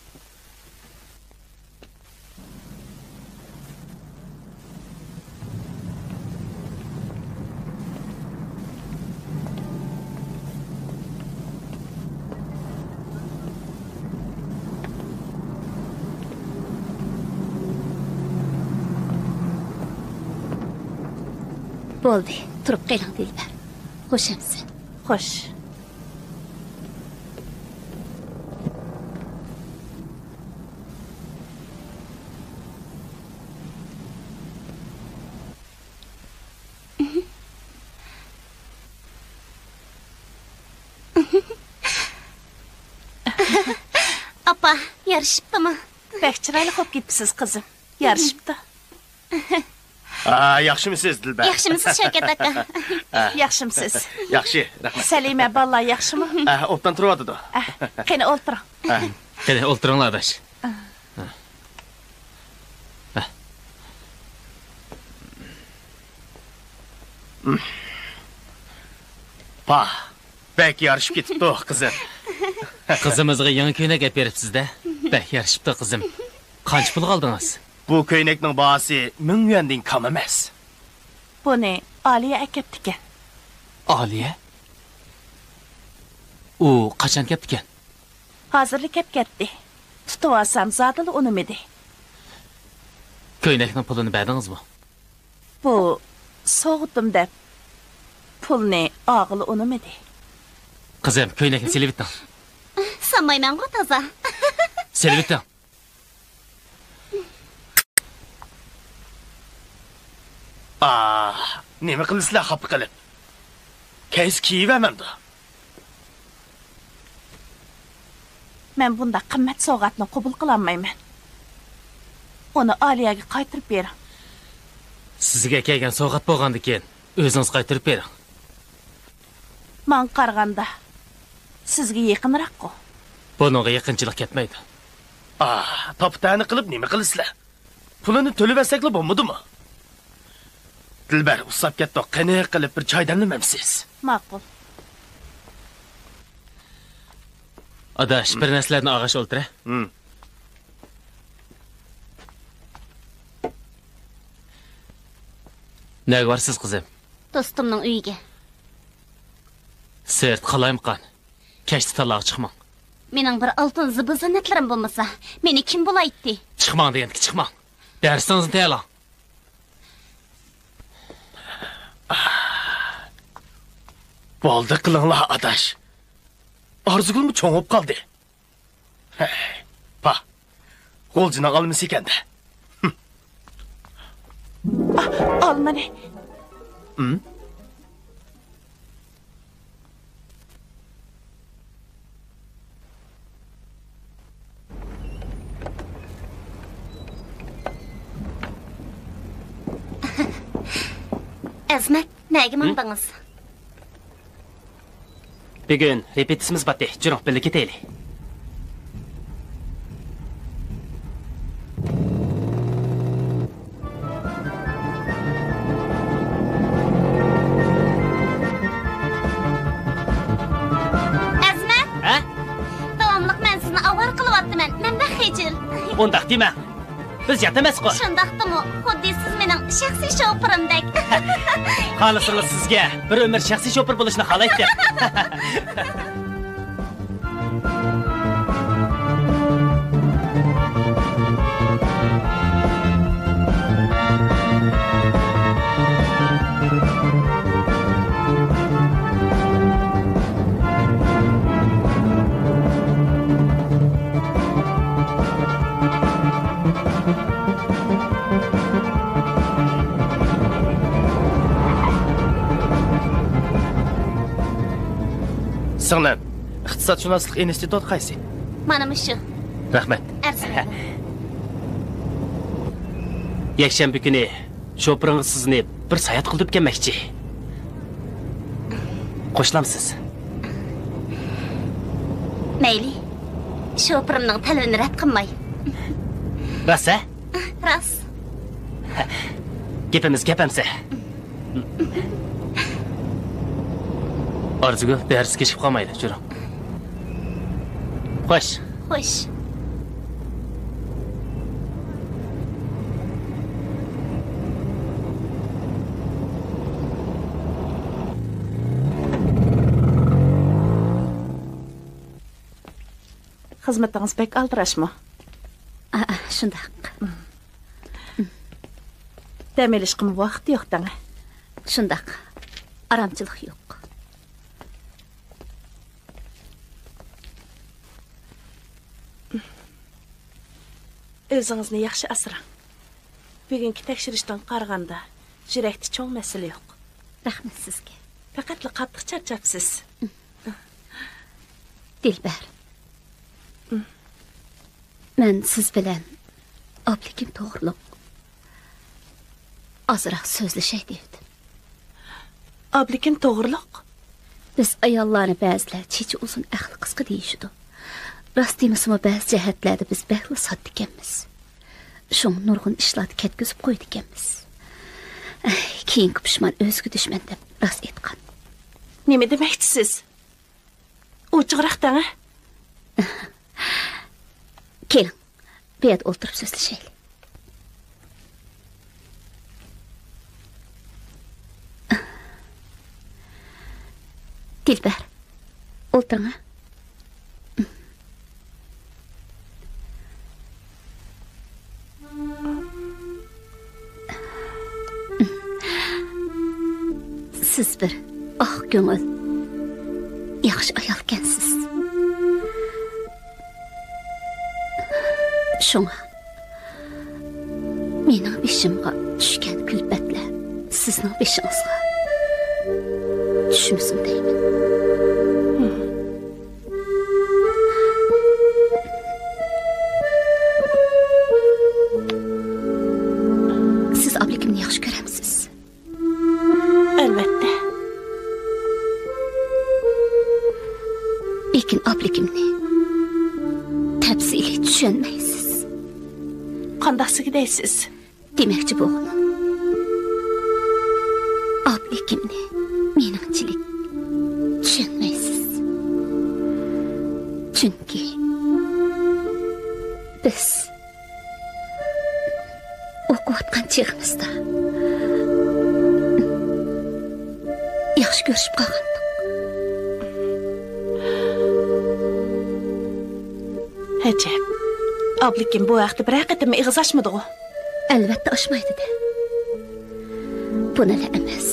Bo'ldi, turib keling Dilbar. Xo'shamsan. Xo'sh. Apa, yarışıptımı? Bək chiroyli xo'p ketibsiz qizim. Yarışıptı. Yaxshimisiz Dilbar? Yaxshimisiz Shavkat aka? Yaxshimisiz. Yaxshi, rahmat. Salima balla yaxshimi? O'pdan turyapti. Qani o'tiring. Qani o'ltiringlar adash. Pa, bək yarışıb ketibdi qizim. Qizimizga yangi ko'ylak olib beribsiz-da. Bək yarışibdi qizim. Qancha pul oldingiz? Bu köynekning bahası 1000 yuandan kam emas. Buni Aliya akaptikan. Aliya? U qachon kelibdi-kan? Hozirlik kep ketdi. Tutib olsam zodili unimidi. Ko'ylakning pulini berdingizmi? Bu so'g'dim deb pulni og'ili unimidi. Qizim, ko'ylakni silib bitding. Sanmayman ku toza. Silib bitding. Nima qilisizlar xafa qilib? Kays kiyivamamdi. Men bunda qimmat sovg'atni qabul qilolmayman. Uni Aliyaga qaytarib bering. Sizga kelgan sovg'at bo'lgandan o'zingiz qaytarib bering. Men qaraganda sizga yaqinroq-ku. Bunga yaqinchilik ketmaydi. Toptani qilib nima qilisizlar? Pulini to'lab olsaklar bo'lmadimi? Dilbar, usab ketdi. Qani qilib bir choy damlamamsiz? Ma'qul. Adash, bir narsalarni og'ash o'ltira. Nega borsiz qizim? Do'stimning uyiga. Sert qalaymiqan. Kechda taloq chiqmang. Mening bir oltin zibu-ziynatlarim bo'lmasa, meni kim bo'laydi? Chiqmang deganki chiqmang. Darsingizni tayyorlang. Bo'ldi qilinglar adash. Arzugulmi cho'ngib qoldi. Pa. Qo'ljini olmasa ekanda. Olmani. Azmat, nega mandingiz? Bugun repetisyamiz batdi. Juruq birga ketaylik. Azmat? Ha? Davomliq men sizni avvar qilyapman. Menda xejil. Undaq dema. Biz yatamas-ku. Shundaqdimi? Xuddi siz mening shaxsiy shoferimdek. Xohlasangiz sizga bir umr shaxsiy shofer bo'lishni xohlaydi. Singlim, iqtisodshunoslik instituti qaysi? Mana shu. Rahmat. Arzimadim. Yakshanba kuni shopiringiz sizni bir sayat qilib kelmoqchi. Qo'shlamsiz? Mayli. Shopirimning talabini rad qilmay. Rasa? Ras. Gepimiz gepemse. Arzugul, ders geçip kalmaydı, çürüm. Hoş. Xo'sh. Xizmatingiz pek aldirashmi? Shundaq. Dam olishga vaqt yo'q dang. Shundaq. Aramchilik yo'q. O'zingizni yaxshi asrang. Bugungi tekshirishdan qaraganda yurakda cho'ng masala yo'q. Rahmat sizga. Faqat qattiq charchabsiz. Dilbar. Men siz bilan oblikim to'g'riliq ozroq so'zlashay devdim. Oblikim to'g'riliq? Biz ayollarni ba'zilar chechi uzun aqli qisqa deyishdi. Rost demasmi ba'zi jihatlarda biz baxtli sodda ekanmiz. Shung nurg'un ishlarni ketkizib qo'ydi ekanmiz. Keyingi pushman o'zga dushman deb rost aytgan. Nima demoqchisiz? Ochiqroq dang. Keling, bu yerda o'tirib so'zlashaylik. Dilbar, o'tiring. Siz bir ko'ngil, yaxshi ayol ekansiz. Shunga mening beshimga tushgan kulfatlar sizning beshingizga tushmasin deyman. Siz obligimni yaxshi ko'ramsiz? Albatta. Lekin obligimni tafsili tushunmaysiz. Qandaqsiga deysiz? Demoqchi bo'ldim. Obligimni meningchilik tushunmaysiz. Chunki biz o'qiyotgan chog'imizda yaxshi ko'rishib qolgandik. Ajab. Oblikim bu vaqtda bir haqiqatmi ig'iz ochmadi-ku? Albatta ochmaydi-da. Buni emas.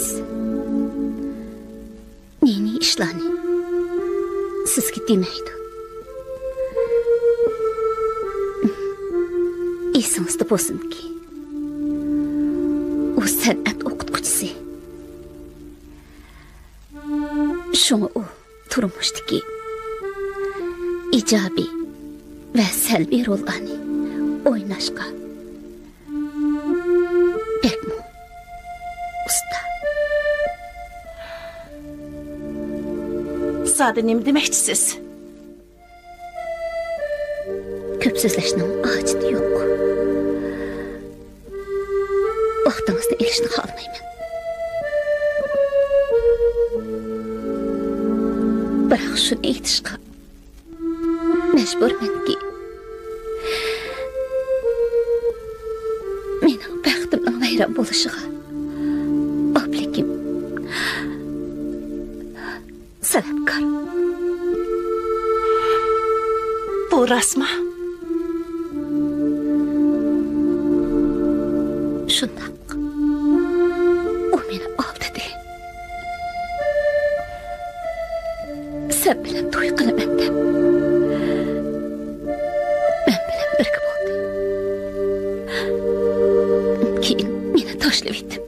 Neni ishlarni sizga demaydi. Esingizda bo'lsinki, u san'at o'qituvchisi. Shunga u turmushdagi ijobiy va salbiy rollarni o'ynashga bekmi usta. Sadi nima demoqchisiz? Ko'p so'zlashning hojati yo'q. Vaqtingizni ilishni xohlamayman. Biroq shuni aytishga majburmanki, mening baxtimning vayron bo'lishiga obligim sababkor. Bu rasmi? Shundoq. U meni oldida. Sen bilan to'y qilaman deb. Men bilan birga bo'ldi. Keyin meni tashlab etib.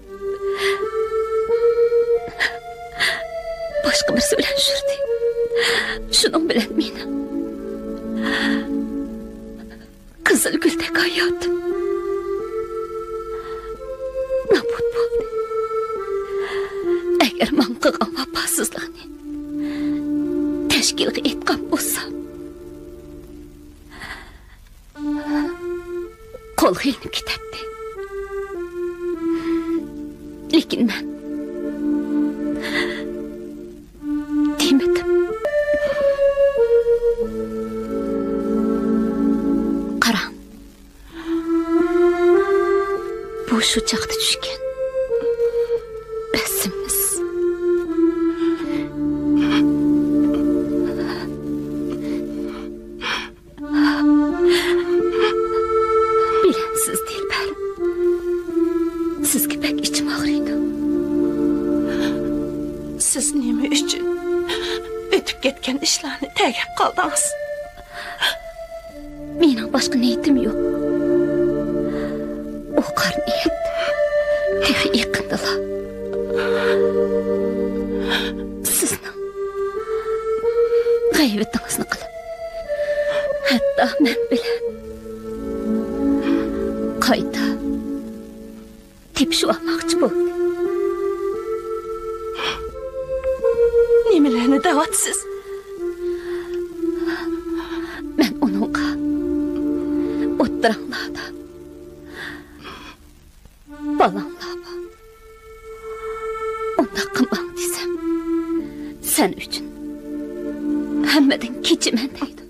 Boshqa birisi bilan yurdi. Shuning bilan meni qizil guldek hayotim nobud bo'ldi. Agar men qilgan vafosizlikni tashkilga etgan bo'lsam, Qo'lga ilinib ketadi. Lekin men demedim. Qarang. Bu shu chaqda tushgan rasmimiz. Bilensiz Dilber. Sizga pek içim ağrıydı. Siz nima uchun o'tib ketgan ishlarni tagib qoldingiz? Mening boshqa niyatim yo'q. O qar niyat tehi yaqindilar. Sizning g'aybatingizni qilib, hatto men bilan qayta tepishib olmoqchi bo'ldi. Nimalarni da'vatsiz? Men uningga o'ttiranglarda balanglarga unda qilmang desam, sen uchun hammadan kechiman deydi.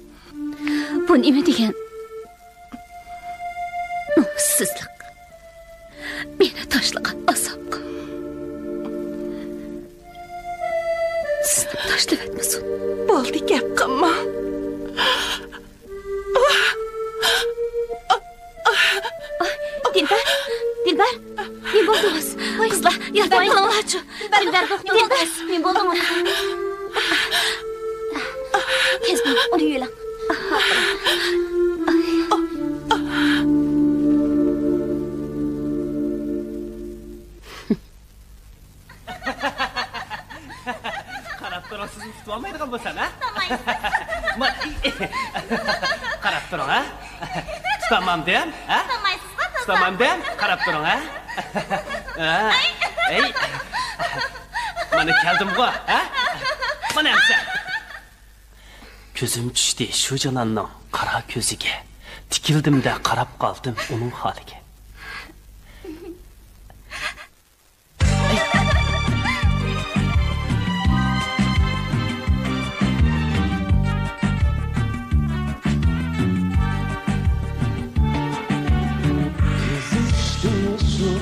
Bu nima degan nomussizlik, meni tashlagan azobga. Sizni tashlab etmasin. Bo'ldi, gap qilma. Dilber, Dilber, ne buldunuz? Kızlar, yardım kılınlar. Dilber, ne buldunuz? Kezban, onu yuyulan. Qarab turasiz, tutolmaydigan bo'lsan, ha? Qarab turing, ha? Tutamam dem, ha? Tutamam dem, qarab turing, ha? Ey. Mana keldim-ku, ha? Mana hamsa. Ko'zim tushdi shu jononning qora ko'ziga. Tikildim-da qarab qoldim uning holiga.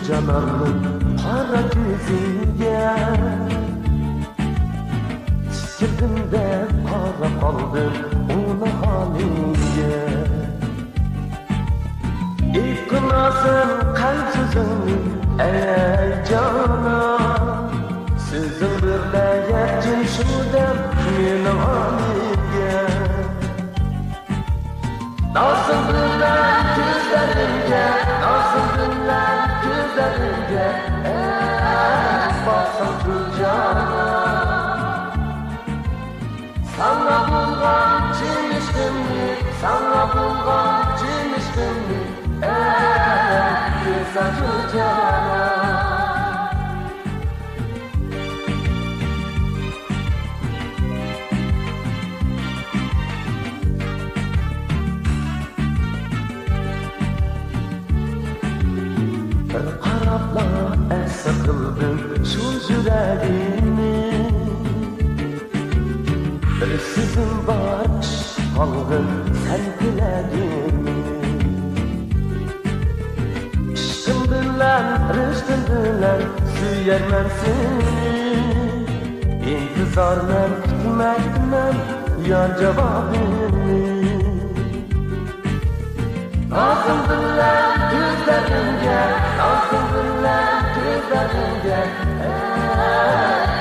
Cananın kara gözüne Çekildim de kara kaldım ona haline İknasın kalbsizin ey cana Sizin birle yetkin şudem benim haline Nasıl bilen gözlerimde Nasıl bilen gözlerimde Basın tutacağına Sana bulgan çimiştim mi Sana bulgan çimiştim mi Güzel tutacağına Qarabla sıkıldım şu yüreğimi Sizin baş kaldım sen dileğimi İşkim bilen, rüştüm bilen Süyermem seni İntizarla kütmekmem yar cevabını Nazım bilen gözlerimde Nazım bilen gözlerimde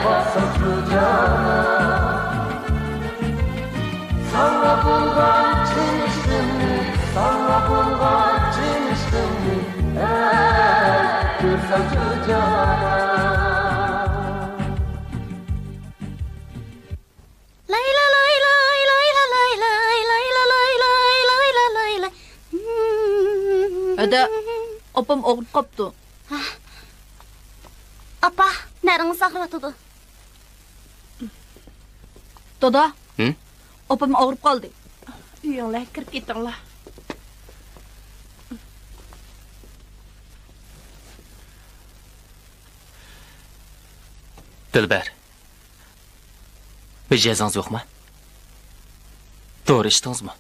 Basın tutacağına Sana bulgan çimiştim mi Sana bulgan çimiştim mi Güzel tutacağına Layla layla layla layla layla layla layla layla Öde, opam oğrup koptu. Apa, nereniz ağrıtıdı? Doda, Hı? opam oğrup kaldı. Uyinglar kirib ketinglar. Dilber. Bir cezanız yok mu? Doğru iştiniz mi?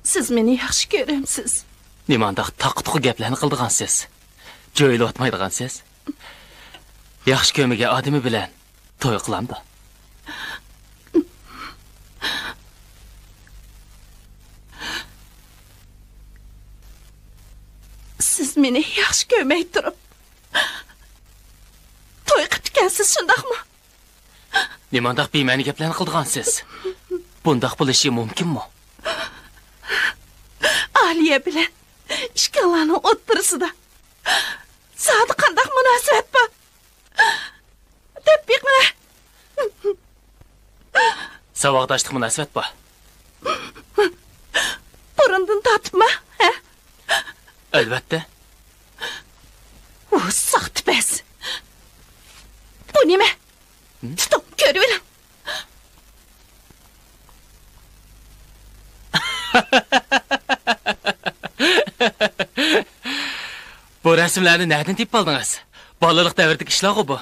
Siz meni yaxshi ko'ramsiz. Nimandaq taqı-tuqı gaplarni qildigansiz. Joyli o'tmaydigansiz. Yaxshi ko'miga odami bilan to'y qilamdi. Siz meni yaxshi ko'rmay turib to'y qilgansiz, shundaqmi? Nimandaq beymani gaplarni qildigansiz. Bundaq bo'lishi mumkinmi? Aliya bilan ishqallarning o'ttirisida sadi qandaq munosabat bor? Deb biqma. Savaqdashlik munosabat bor. Burundan tatma, ha? Albatta. O saxtbas. Bu nima? Tutum, ko'rib oling. Bu rasmlarni nereden tip aldınız? Balalık devirdik işler bu.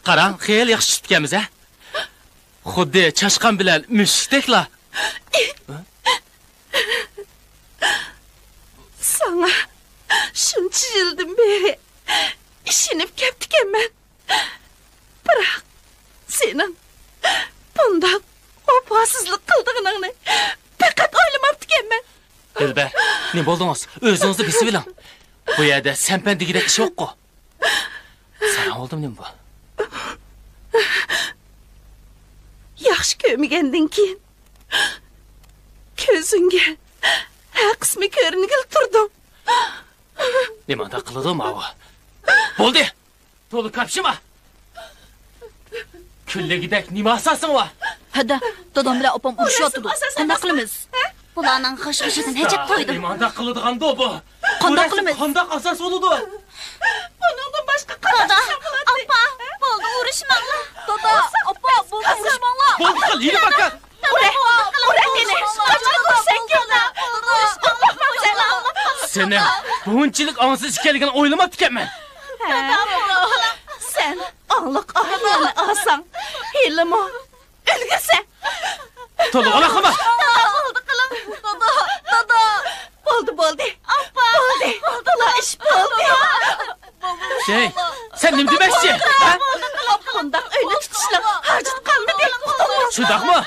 Qaran, xeyli yaxshi tutganmiz, ha? Xuddi chashqan bilan mushukdeklar. Sana shuncha yildan beri ishinib ketganman. Biroq sening bundoq opasizlik qildig'ingni faqat o'ylamabdiganman. Dilber, ne bo'ldingiz? O'zingizni bilib oling. Bu yerda sampan degidek ish yo'q-ku. Sana oldim nima bu? Yaxshi ko'rmagandan keyin ko'zingga har qismi ko'ringil turdim. Nimada qildim bu? Bo'ldi. To'liq kapshima. Kulligidek nima asasing va? Hada, dadam bilan opam urushyapti. Qanday qilamiz? Bularning qish-qishidan hechib qo'ydim. Nimada qiladigan bu? Qanday qilamiz? Qanday asas bo'ladi? Buningdan boshqa Dada, opa, bo'ldi urishmanglar. Dada, opa, bo'ldi urishmanglar. Bo'ldi, qil, yürü bakalım. Urak meni. Qachon ko'rsang keldi. Seni bunchilik ongsiz ekanligini o'ylamabdi ekanman. Sen anliq oqilani olsang, hilimo o'lgirsan. To'liq ola qilma. Bo'ldi qilim. Dada. Bo'ldi. Opa. Bo'ldi. La ish bo'ldi. Şey, sen nima demoqchi? Ha? Bundoq uyni tutishlar hojat qolmadi. Shundaqmi?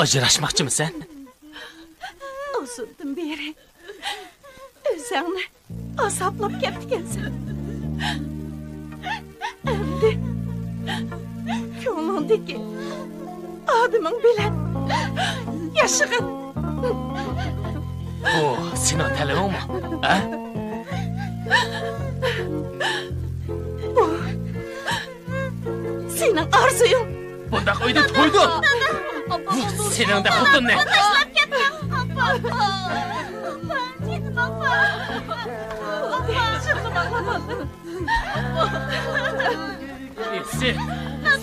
Ajrashmoqchimisan? Uzundan beri o'zingni azoblab ketgansan. Endi ko'nglingdagi odaming bilan yashag'in. Bu sening talabingmi? Ha? Bu sening orzuying. Bundaq uyda to'ydim. Sening de xuddi ne? Tashlab ketdim. Opa. Ketim opa.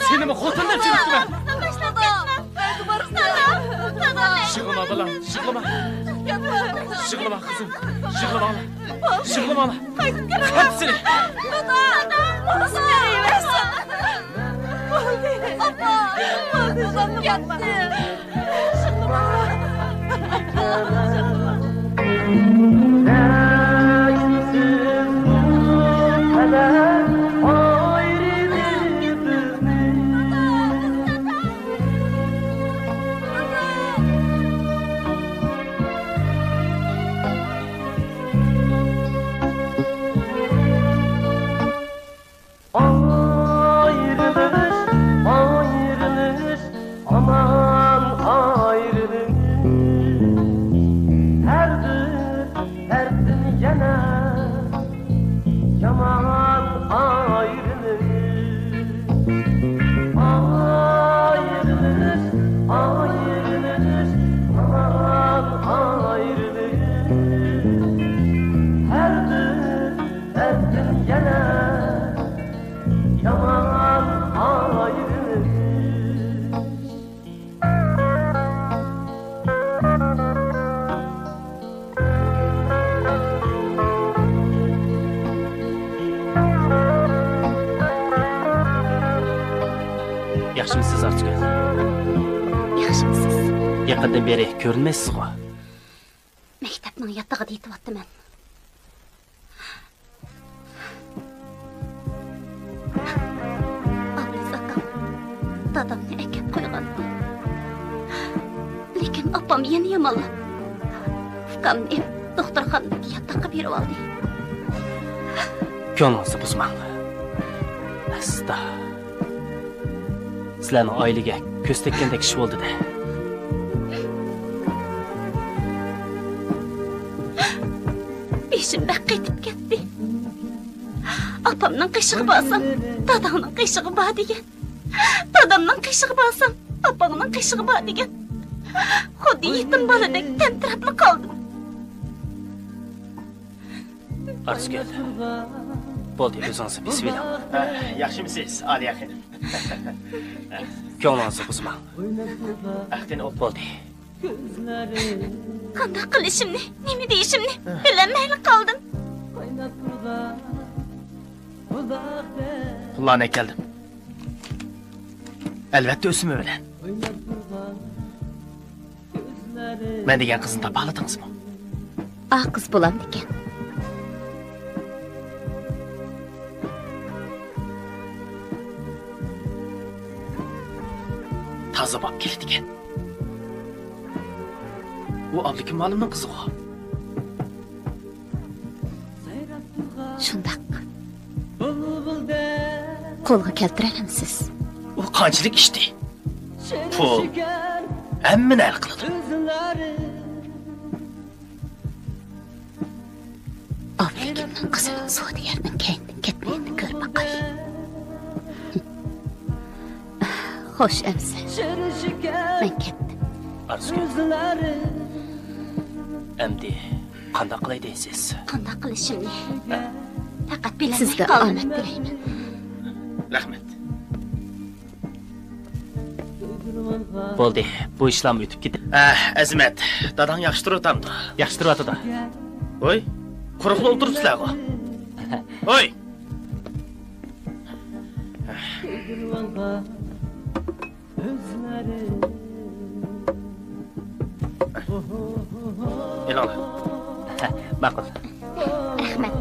Seni mi xotindan çürüttüm? Tashlab ketdim. Dada. Şıgılma balam, şıgılma. Şıgılma kızım, şıgılma ala. Şıgılma ala. Hepsini. Dada. Nasıl görüyorsun? Opa. Gitti. Ayrılış, aman ayrılış. Her gün gene yaman ayrılış. Ayrılış, aman ayrılış. Her gün gene yaman ayrılış. Yaxshimisiz Arzugal? Yaxshimisiz? Yaqindan beri ko'rinmaysiz-ku. Maktabning yatag'ida yetyapman. Dadamni akab qo'ygan. Lekin opam yana yomonlab. Ukamni doktorxonaga yotoqqa berib oldi. Ko'nglingizni buzmang. Asta. Sizlarning oilaga ko'z tekkandek ish bo'ldi-da. Beshim baq ketib ketdi. Opamning qishig'i bo'lsam, dadamning qishig'i bor degan. Dadamning qishig'i bo'lsam, opamning qishig'i bor degan. Xuddi yetim boladek tentirabli qoldim. Arzugal. Bo'ldi, o'zingizni bismillah. Yaxshimisiz, Aliya xonim? Ko'nglingizni buzmang. Aqdini ol bo'ldi. Qanday qilishimni, nima deyishimni bilmay qoldim. Pullarni keldim. Albatta o'simi bilan. Men degan qizni topa oladingizmi? Qiz bo'lam ekan. Toza bo'lib keladi ekan. Bu Abdukim olimning qizi ku. Shundaq. Qo'lga keltiralamsiz? U qanchalik ishdi? Pul hammani hal qiladi. Abdukimning qizining Saudiyadan keyindan ketmayini ko'rib boqay. Xo'sh, amsa. Men ketdim. Arzugal. Endi qanday qilay deysiz? Qanday qilishimni faqat bilmay sizga omad tilayman. Rahmat. Bo'ldi, bu ishlarni o'tib ketdi. Azmat, dadang yaxshi turibdi. Yaxshi turibdi. Voy, quruqli o'tiribsizlar-ku. Voy. Elinglar. Ma'qul. Rahmat.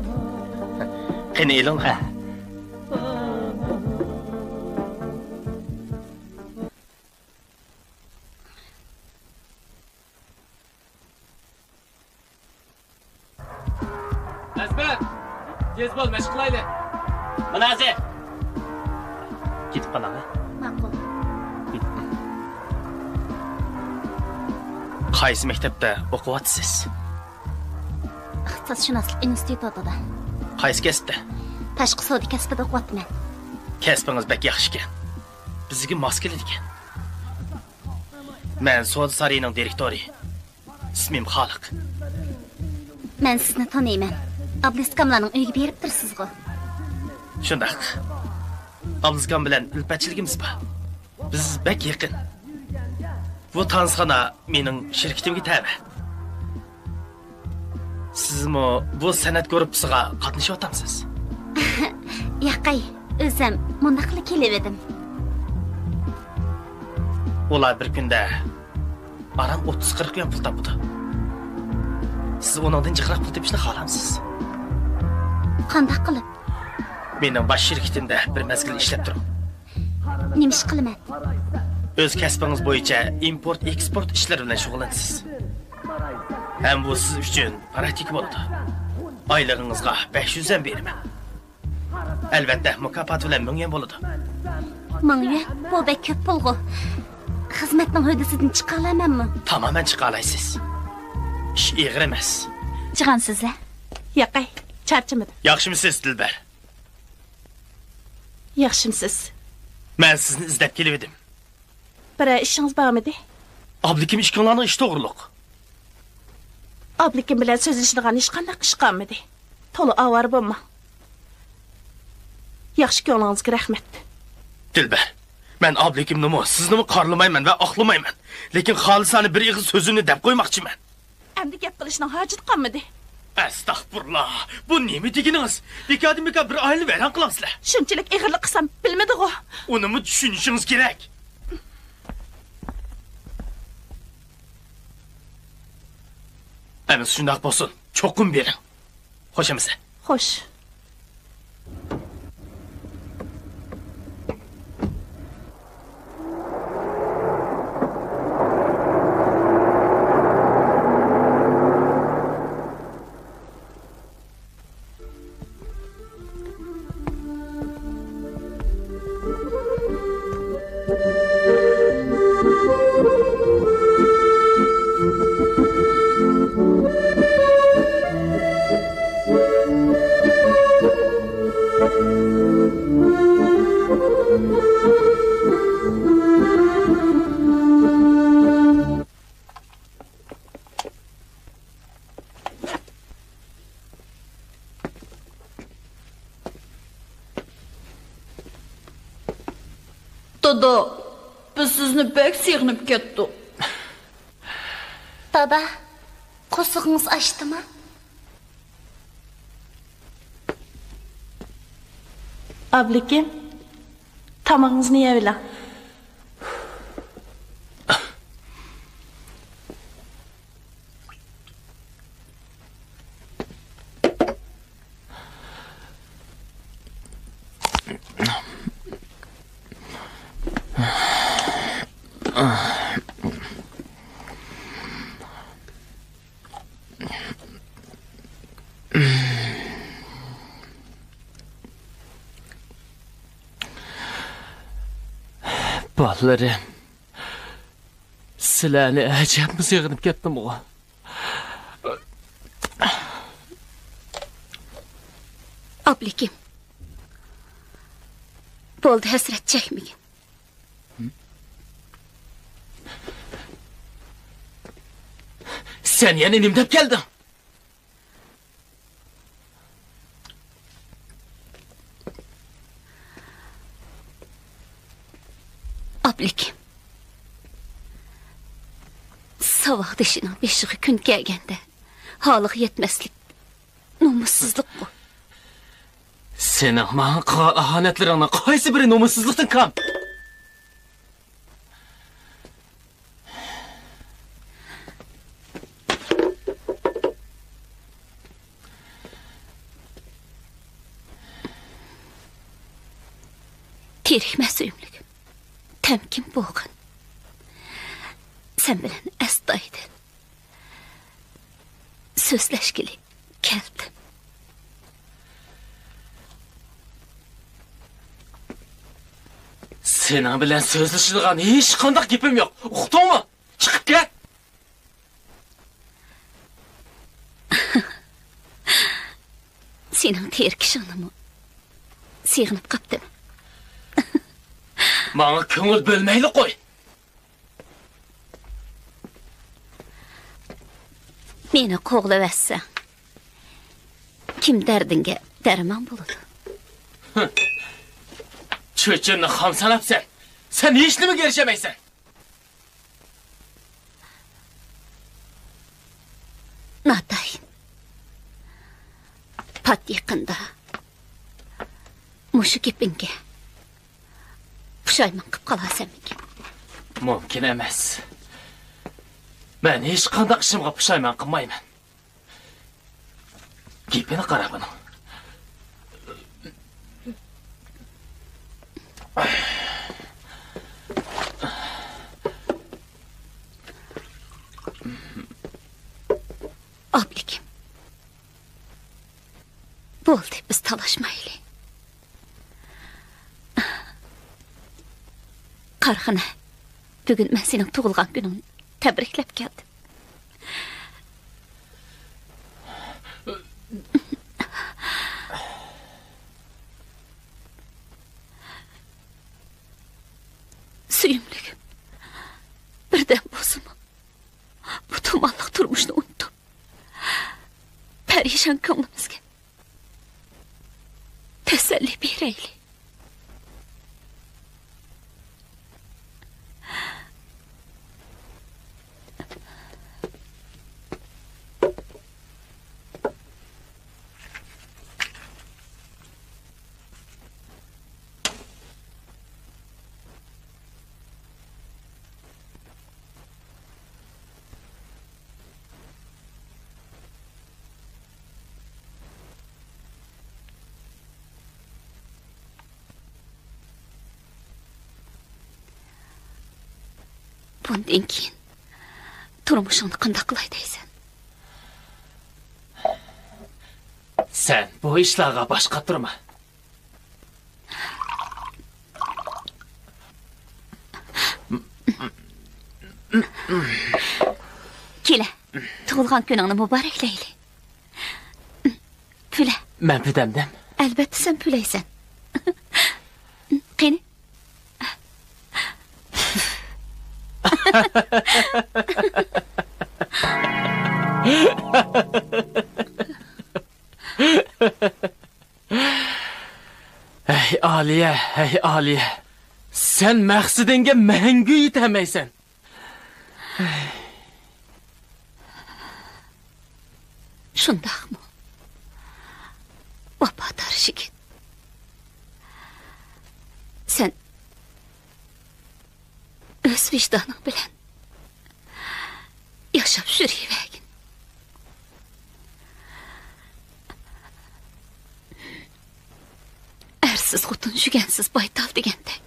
Qani elinglar. Azmat, tez bo'l, mashq qilaylik. Munazi. Ketib qolamiz. Ma'qul. Qaysi maktabda o'qiyapsiz? Iqtisodshunoslik institutida. Qaysi kasbda? Tashqi savdo kasbida o'qiyapman. Kasbingiz bak yaxshi ekan. Bizga mos keladi ekan. Men savdo sarayining direktori. Ismim Xoliq. Men sizni taniyman. Abliskamlarning uyiga berib tursiz-ku. Shundaq. Abliskan bilan ilpatchiligimiz bor. Biz bak yaqin. Bu tanışxana mening shirkatimga tabi. Sizmi bu san'at guruhiga qatnashyapsiz? Yaqay, o'zim bunda qilib kelib edim. Ular bir kunda aram 30-40 million pul topdi. Siz ondan jiqroq pul topishni xohlamsiz? Qanday qilib? Mening bosh shirkatimda bir mazgil ishlab turing. Nima ish qilaman? Öz kasbingiz bo'yicha import-eksport ishlari bilan shug'ullanasiz. Ham bu siz uchun praktik bo'ladi. Oylig'ingizga 500 dan beraman. Albatta, mukofot bilan 1000 ham bo'ladi. 1000 yuan bu bek ko'p pulg'u. Xizmatning hodisidan chiqa olamanmi? Tamamen chiqa olasiz. Ish ig'ir emas. Chiqansizlar? Yaqay, charchimidi? Yaxshimisiz, Dilbar? Yaxshimisiz? Men sizni izlab kelib edim. Bir ishingiz bormidi? Abdukim ishkunlarning ish to'g'riliq. Abdukim bilan so'zlashadigan ish qanday qishqanmidi? To'liq avar bo'lma. Yaxshi ko'nglingizga rahmat. Dilbar, men Abdukimni sizni qarlamayman va oqlamayman. Lekin xolisani bir ig'iz so'zini deb qo'ymoqchiman. Endi gap qilishning hojati qolmadi. Astagfirullah. Bu nima deganingiz? Bekadimika bir oilani vayron qilasizlar. Shunchalik ig'irlik qilsam bilmadi-ku. Uni tushunishimiz kerak. Emin şundak bolsun. Çokum berin. Hoş emisi? Xo'sh. Dodo, biz sizni bek sığınıp ketdik. Baba, qo'sig'ingiz ochdimi? Ablikim, tamağınızı yeyəbilə. Ballarım. Sizlarni ajabmi sığınıp ketdim o. Ablikim. Bo'ldi, hasrat chekmagin. Sen yana nimdep geldin? Ablikim. Savaq dişinin beşiği gün gelgende halığı yetmeslik, nomussuzluk bu. Senin bana qilgan ahanetlerine qaysi biri nomussuzluktan kam? Terikme suyumluk, temkin boğun. Sen bilen əstaydın. Sözləşkili gəldim. Senin bilen sözleşilgan hiç kandak gipim yok. Uktun mu? Çıkıp gel. Senin terkişanımı sığınıp kaptım. Bana köngül bölmeyli koy. Meni qoğlavəssən, kim dərdinge dərman buludu? Çöçünü ham sanap sen. Sen hiçli mi görüşemeysen? Natayın. Pat yakında. Muşu gipinge. Puşayman qıp qalasam ekan. Mümkün emas. Ben hiç kandak işimga puşayman qılmayman. Gipini qara bunu. Ablikim. Bo'ldi, biz talashmaylik. Qarxina, bugun men sening tug'ilgan kuningni tabriklab keldim. Suyumligim. Birden bo'lsin. Bu tumanliq turmushni unutdim. Perişan ko'nglimizga tasalli beraylik. Bundan keyin turmushingni qanday qilay deysan? Sen bu işlarga başqa turma. Kela, tug'ilgan kuningni muboraklayli. Pula. Men pidemdim. Albatta sen pulaysan. Qani? Ey Aliye, ey Aliye. Sen maqsadinga mangu yetamaysan. Shundaqmi? Vafodor yigit. Sen o'z vijdoning bilan yashab yuravergin. Ersiz xotun jugansiz baytal degandek.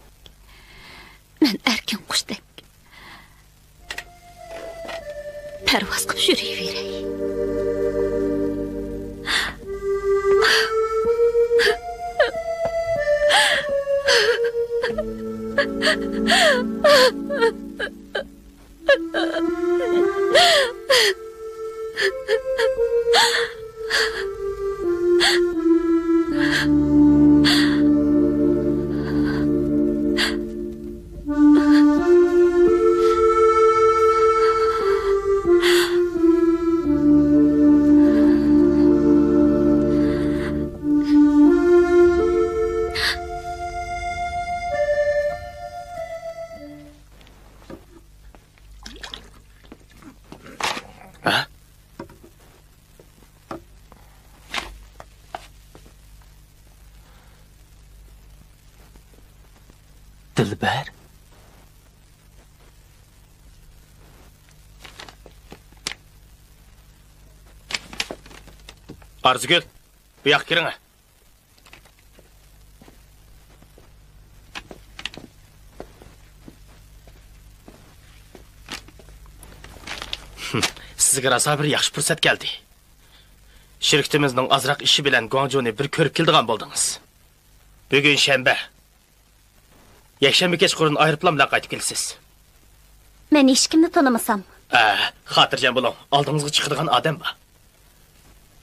Men erkin qushdek parvoz qilib yuraveray. Dilber. Arzugül, bu yoqqa kiring. Sizga rosa bir yaxshi fursat keldi. Shirkatimizning azroq ishi bilan Guangzhou'ni bir ko'rib keldigan bo'ldingiz. Bugun shanba. Yakshanba kechqurun aeroplan bilan qaytib kelasiz. Men hech kimni tanimasam. Xotirjam bo'ling. Oldingizga chiqadigan odam bor.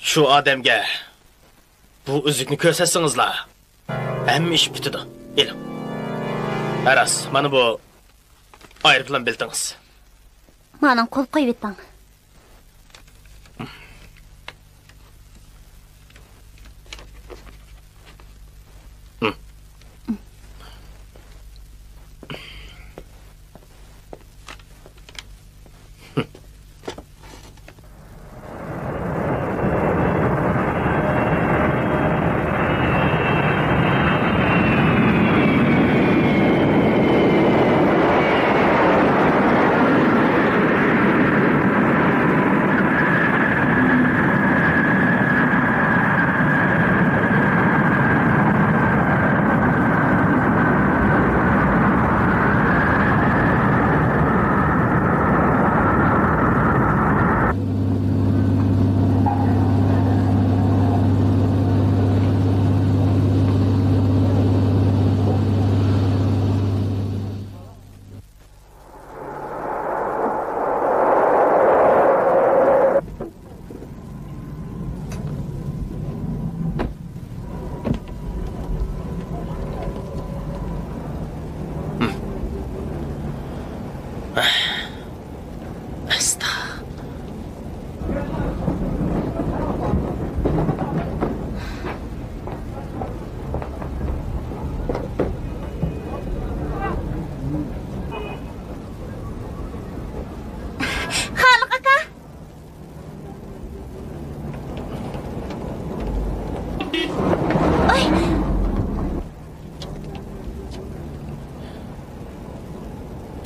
Shu odamga bu uzukni ko'rsatsangizlar, hamma ish bitadi. Elim. Aras, mana bu aeroplan biltingiz. Mana qo'l qo'yib eting.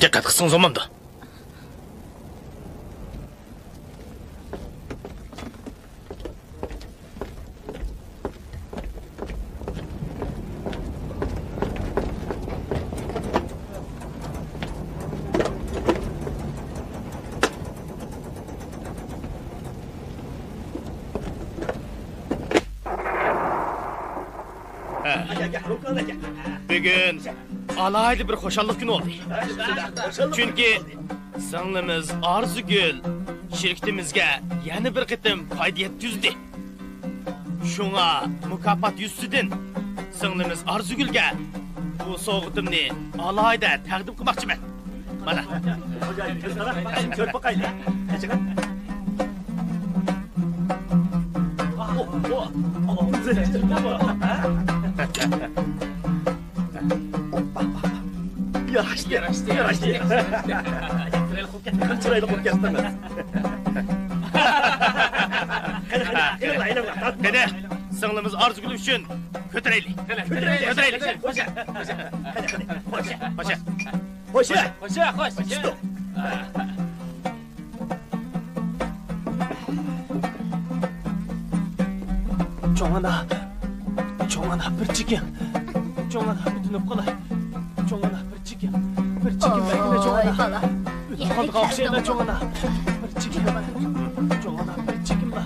Diqqat qilsangiz bo'lmamdi. Bugün alaylı bir hoşallık günü oldu. Çünkü sınlimiz Arzugül şirketimizge yeni bir kıtım fayda yetkizdi. Şuna mükafat yüzsüdün sınlimiz Arzugülge bu soğutumni alayda təqdim qılmaqçı ben. Mana. Kör bakayım. Yaraştı. Çıraylı kurt kestemez. Dede, sınlimiz Arzugül üçün kötüreyli. Hoşa. Çoğana bir çıkın. Çoğana bütünüp kalay. Çoğana bir çıkın. Bir çıkın belki de çoğana. bala. Kaldı kalkışayım çoğana. Bir çıkın. Çoğana bir çıkın la.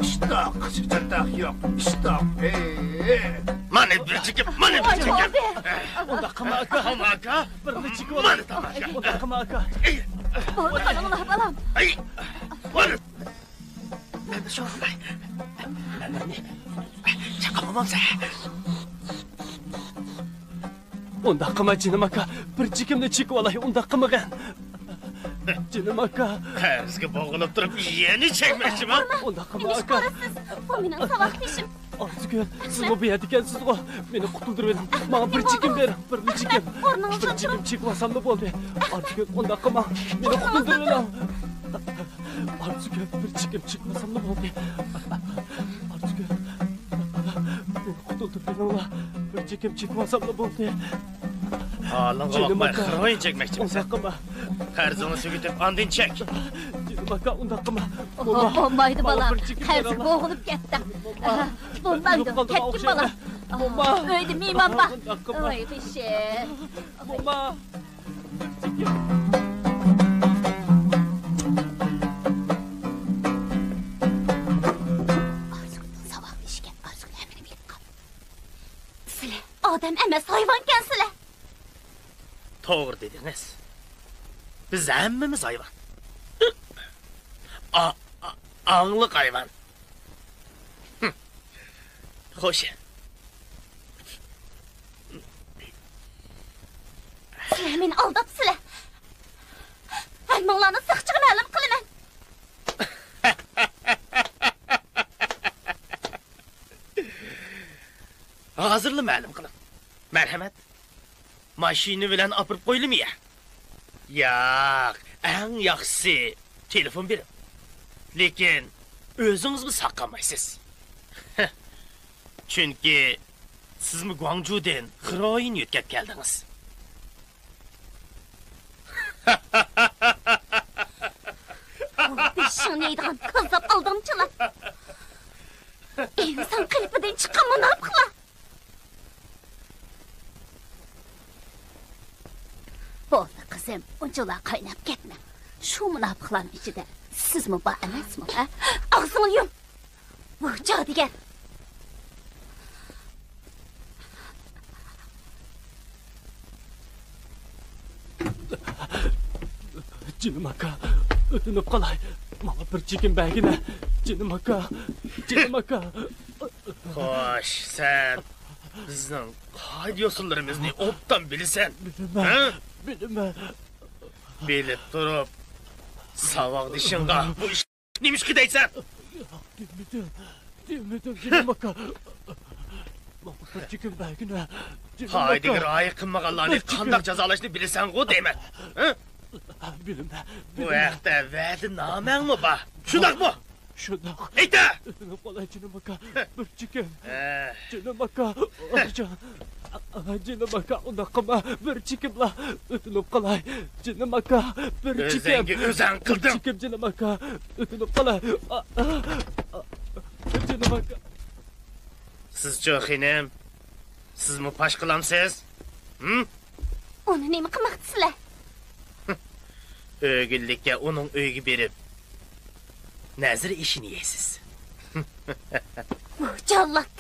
İştak, sıcaktak yok. İştak. Mane bir çıkıp. Onda kamaka. Hamaka. Bir çıkın. Mane tamaka. Onda kamaka. Oldu balam, balam. Ay. Mane. Çakamamam sen. Onda kama canım aka. Bir çıkın da çık vallahi onda kamagan. Canım aka. Terzgi boğulup durup yeni çekmişim ha. Onda kamaka. Bu benim savaşmışım. Arzugül, siz bu bir ekansiz o. Beni kurtuldurun. Bana bir çıkın verin. Bir çıkın. Bir çıkın çıkmasam da oldu. Arzugül, onda kama. Beni kurtuldurun. Arzugül, bir çıkın çıkmasam da oldu. Arzugül. Beni kurtuldurun. Bir çıkın çıkmasam da oldu. Ağlın bakma, kırmayın çekmekçim Onda sen. kama. Terzini sökütüp andın çek. Canım aka, onda kama. Bombaydı balam. bir çıkın Her ver gün Allah. boğulup gittim. Bombaydı. Yok kaldı, Kettim okşayın balam. be. Bomba. Öyle miyim bak. Aklıma. Ay kışı. Bomba. Arzugül'ün sabahlı işken Arzugül hemen bilip kaldı. Sile, adam emes hayvanken Sile. Doğru dediniz. Biz hemmimiz hayvan. Anlık hayvan. Hoş. Sile beni aldat Sile. Elmanlarını sıkçığı məlum kılımen. Hazırlı məlum qılın. Mərhəmət. Maşini bilen apırıp koyulum ya. Yok, en yaxşısı telefon verin. Lekin özünüz mi saklamaysız? Çünkü siz mi Guangzhou'dan Xroyin yütkep geldiniz? Dişin neydiğen kızıp aldımçılar. İnsan kılıpıdan çıkan mı ne yapılar? Oldu kızım, ucula kaynap gitme. Şu münafıkların içinde siz mi var emez mi? Ha? Ağzını yum. Bu cadıgar. Canım aka, ötünüp kalay. Bana bir çıkın belgine. Canım aka, canım aka. Hoş, sen bizden haydi yosunlarımızı optan bilirsen. Bilmem. Bilip durup savak dışında bu iş neymiş ki deysen? Demedim canım aka. Bana bir çıkın belgine. Haydi gırayı kınmağalarını kandak cezalaşını bilirsen o deyme. Bilmem. Bu ayakta verdi namen mi ba? Şudak mı? Şudak. Eğde! Ötünüp kalay canım aka. Bir çıkın. Eh, Canım aka. Canım aka, onda kama. Bir çıkın la. Ötünüp kalay. Canım aka. Bir çıkın. Özengi özen Bir kıldım. çıkın canım aka. Ötünüp kalay. Canım aka. Siz çok inem. Siz mi paş kılamsız? Hı? Onu neymi kımaktısılar? Ögüllikке onun ögü berip Nazir işini yeysiz. Jallat.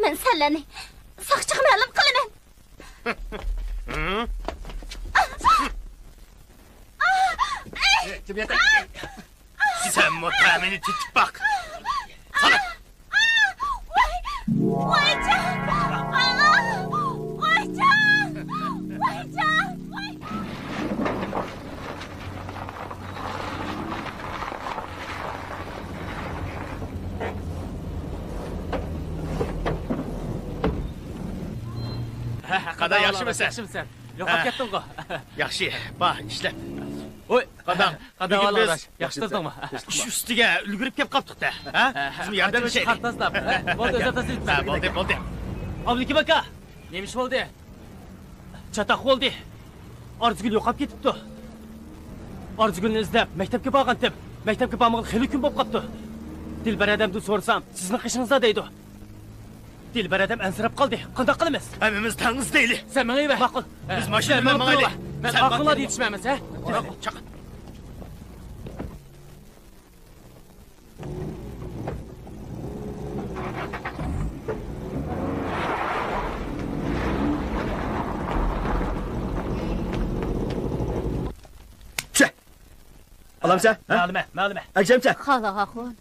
Men senleni saqchiq ma'lum qilaman. Sen muhtemini tutib bak. Sana. Voycan! Voycan! Voycan! Qada yaxshimisan? Yaxshimisan? Yo'qolib ketding-ku. Yaxshi. Bak işlep. Oy, Qadam. qada Bugun biz olarosh. Yaxshi turdingmi? ish ustiga ulgurib kelib qoldik-da. Ha? Bizim yordam Qancha şey. qartaslab. Bo'ldi, o'zatasiz. Ha, bo'ldi. Abdukim aka, nima ish bo'ldi? Chataq bo'ldi. Arzugul yo'qolib ketibdi. Arzugulni izlab maktabga borgandim. Maktabga bormagan xeyli kun bo'lib qolibdi. Dilbar adamdan so'rasam, sizning qishingizda deydi. Dilbar adam ansirab qoldi. Qanday qilamiz? Hammamiz tangiz deyli. Sen menga ver. Ma'qul. Biz mashina bilan mangaylik. Men Sen aqllar yetishmaymiz, ha? Chaqin. Alamsa? Ma'luma. Akşamsa? Xalaqaxon.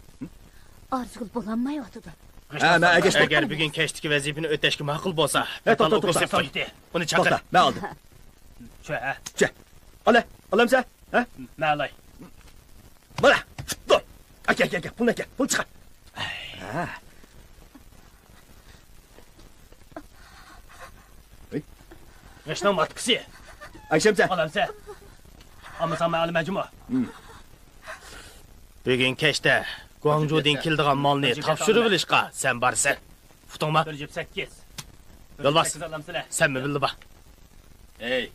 Arzugul bulanmayotdi. Ha, ben agashdim. Agar bugun keshdiki vazifani o'tashga ma'qul bo'lsa, to'xta. Uni chaqir. To'xta, ben aldım. Shu. Alamsa? Ha? Ma'lay. Bana. Dur. Aka. Pul çıkar. Ha. Yaşnan matkısı. Akşamsa? Alamsa. Ama sen ma'lum majmu. Bugun kechda Guangzhoudan keldigan molni topshirib olishga sen borsan. Futingmi? 1.8. Yo'lbos. Sen mi bildi ba? Ey.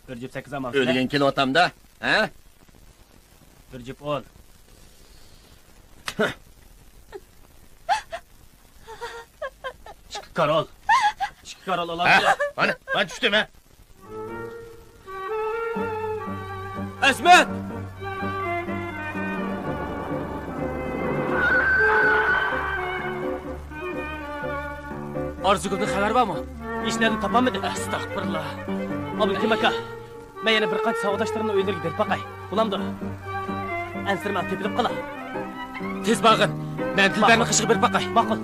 1.8 amal. Öldüğün kilo otamda. Ha? 1.10. Çık Karol. Olamdı. Bana düştüm ha. Esmet! Arzugul'dan xabar bormi? Hech narsa topolmadi. Astag'firullah. Abdukim aka, men yana bir qancha savodoshlarimni uylariga berib boqay. Bo'lamdi. Ansirman tepilib qola. Tez bag'in. Men Dilbarning qishig'i berib boqay. Ma'qul.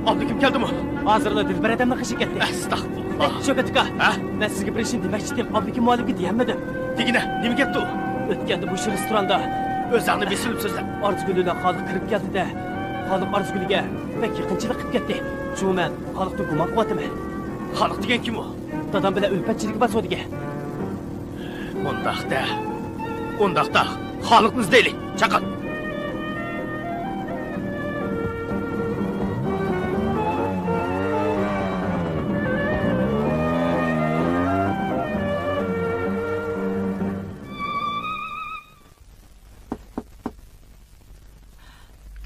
Abdukim keldimi? Hozirda Dilbar adamning qishi ketdi. Astag'firullah. Shokat aka, Ha? men sizga bir ishni demoqchi edim. Abdukim muallimga deyolmadim. Degine, nima gapdi u? O'tganda bu restoranda O'zingni besilib so'zlab. Arzugul bilan Xoliq kirib keldi-da. Xoliq Arzuguliga pek yaqinchilik qilib ketdi. Shu men Xoliqni gumon qilyapman. Xalq degan kim u? Dadam bilan ulfatchilik bosodiga. Undaqda Xalqni izlaylik. Chaqir.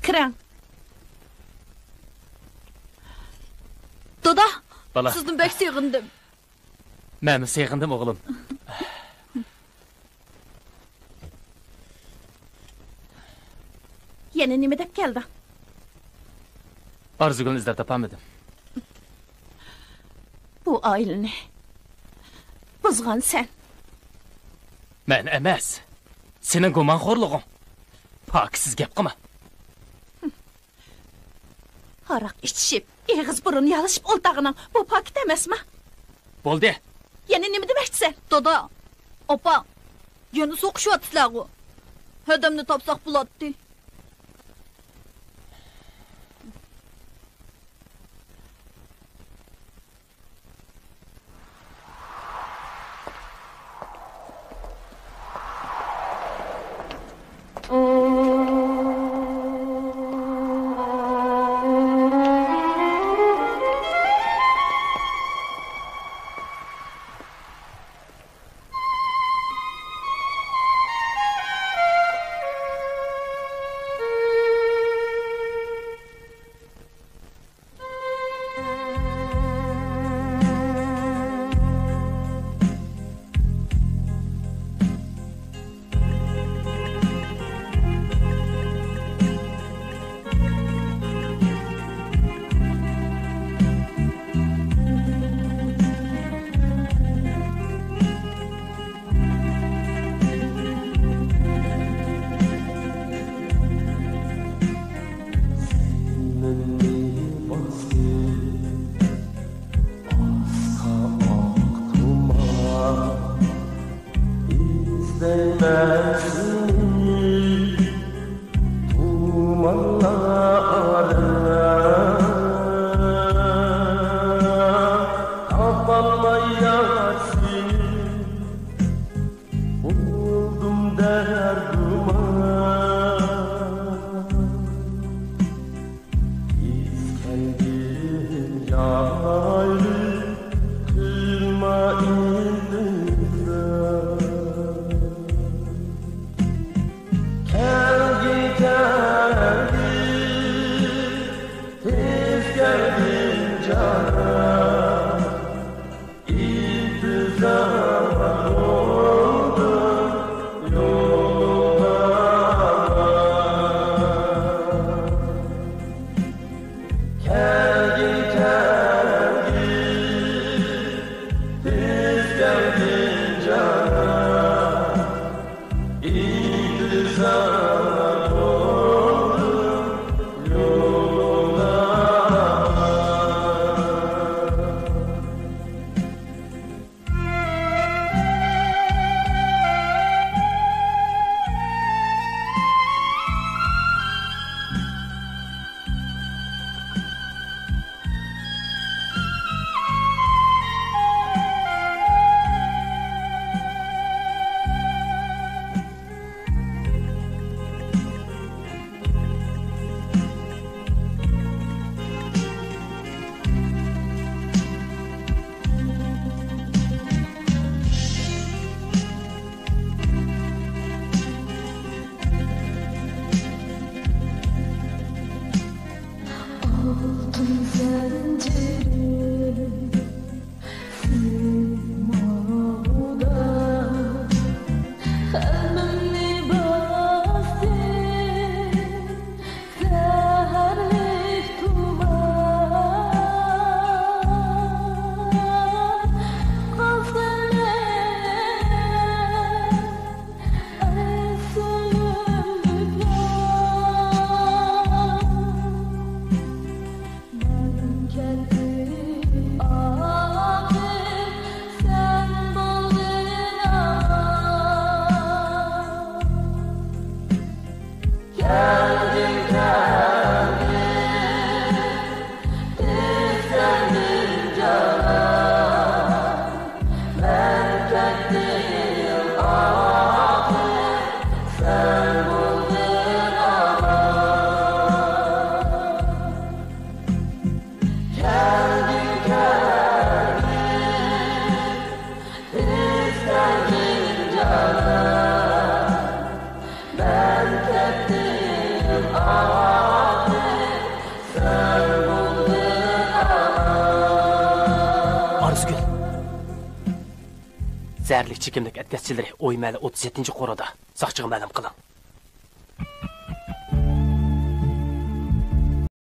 Kiring. Doda, Bala. sizni bek sevgindim. Men sevgindim o'g'lim. Yana nima deb keldi? Arzugulni izlab topolmadim. Bu oilani buzgan sen. Men emas. Sening gumonxo'rlig'ing. Poksiz gap qilma. Haraq ichishib, eg'iz burun yalishib o'ltag'ining bu pokit emasmi? Bo'ldi. Yana nima demoqchisan? Doda, opa, yana so'qishyapsizlar-ku. Hadamni topsaq bo'ladi. Zərlik çekimlik ətkəsçiləri oy məli 37-ci qoroda. Saqçığı məlum qılın.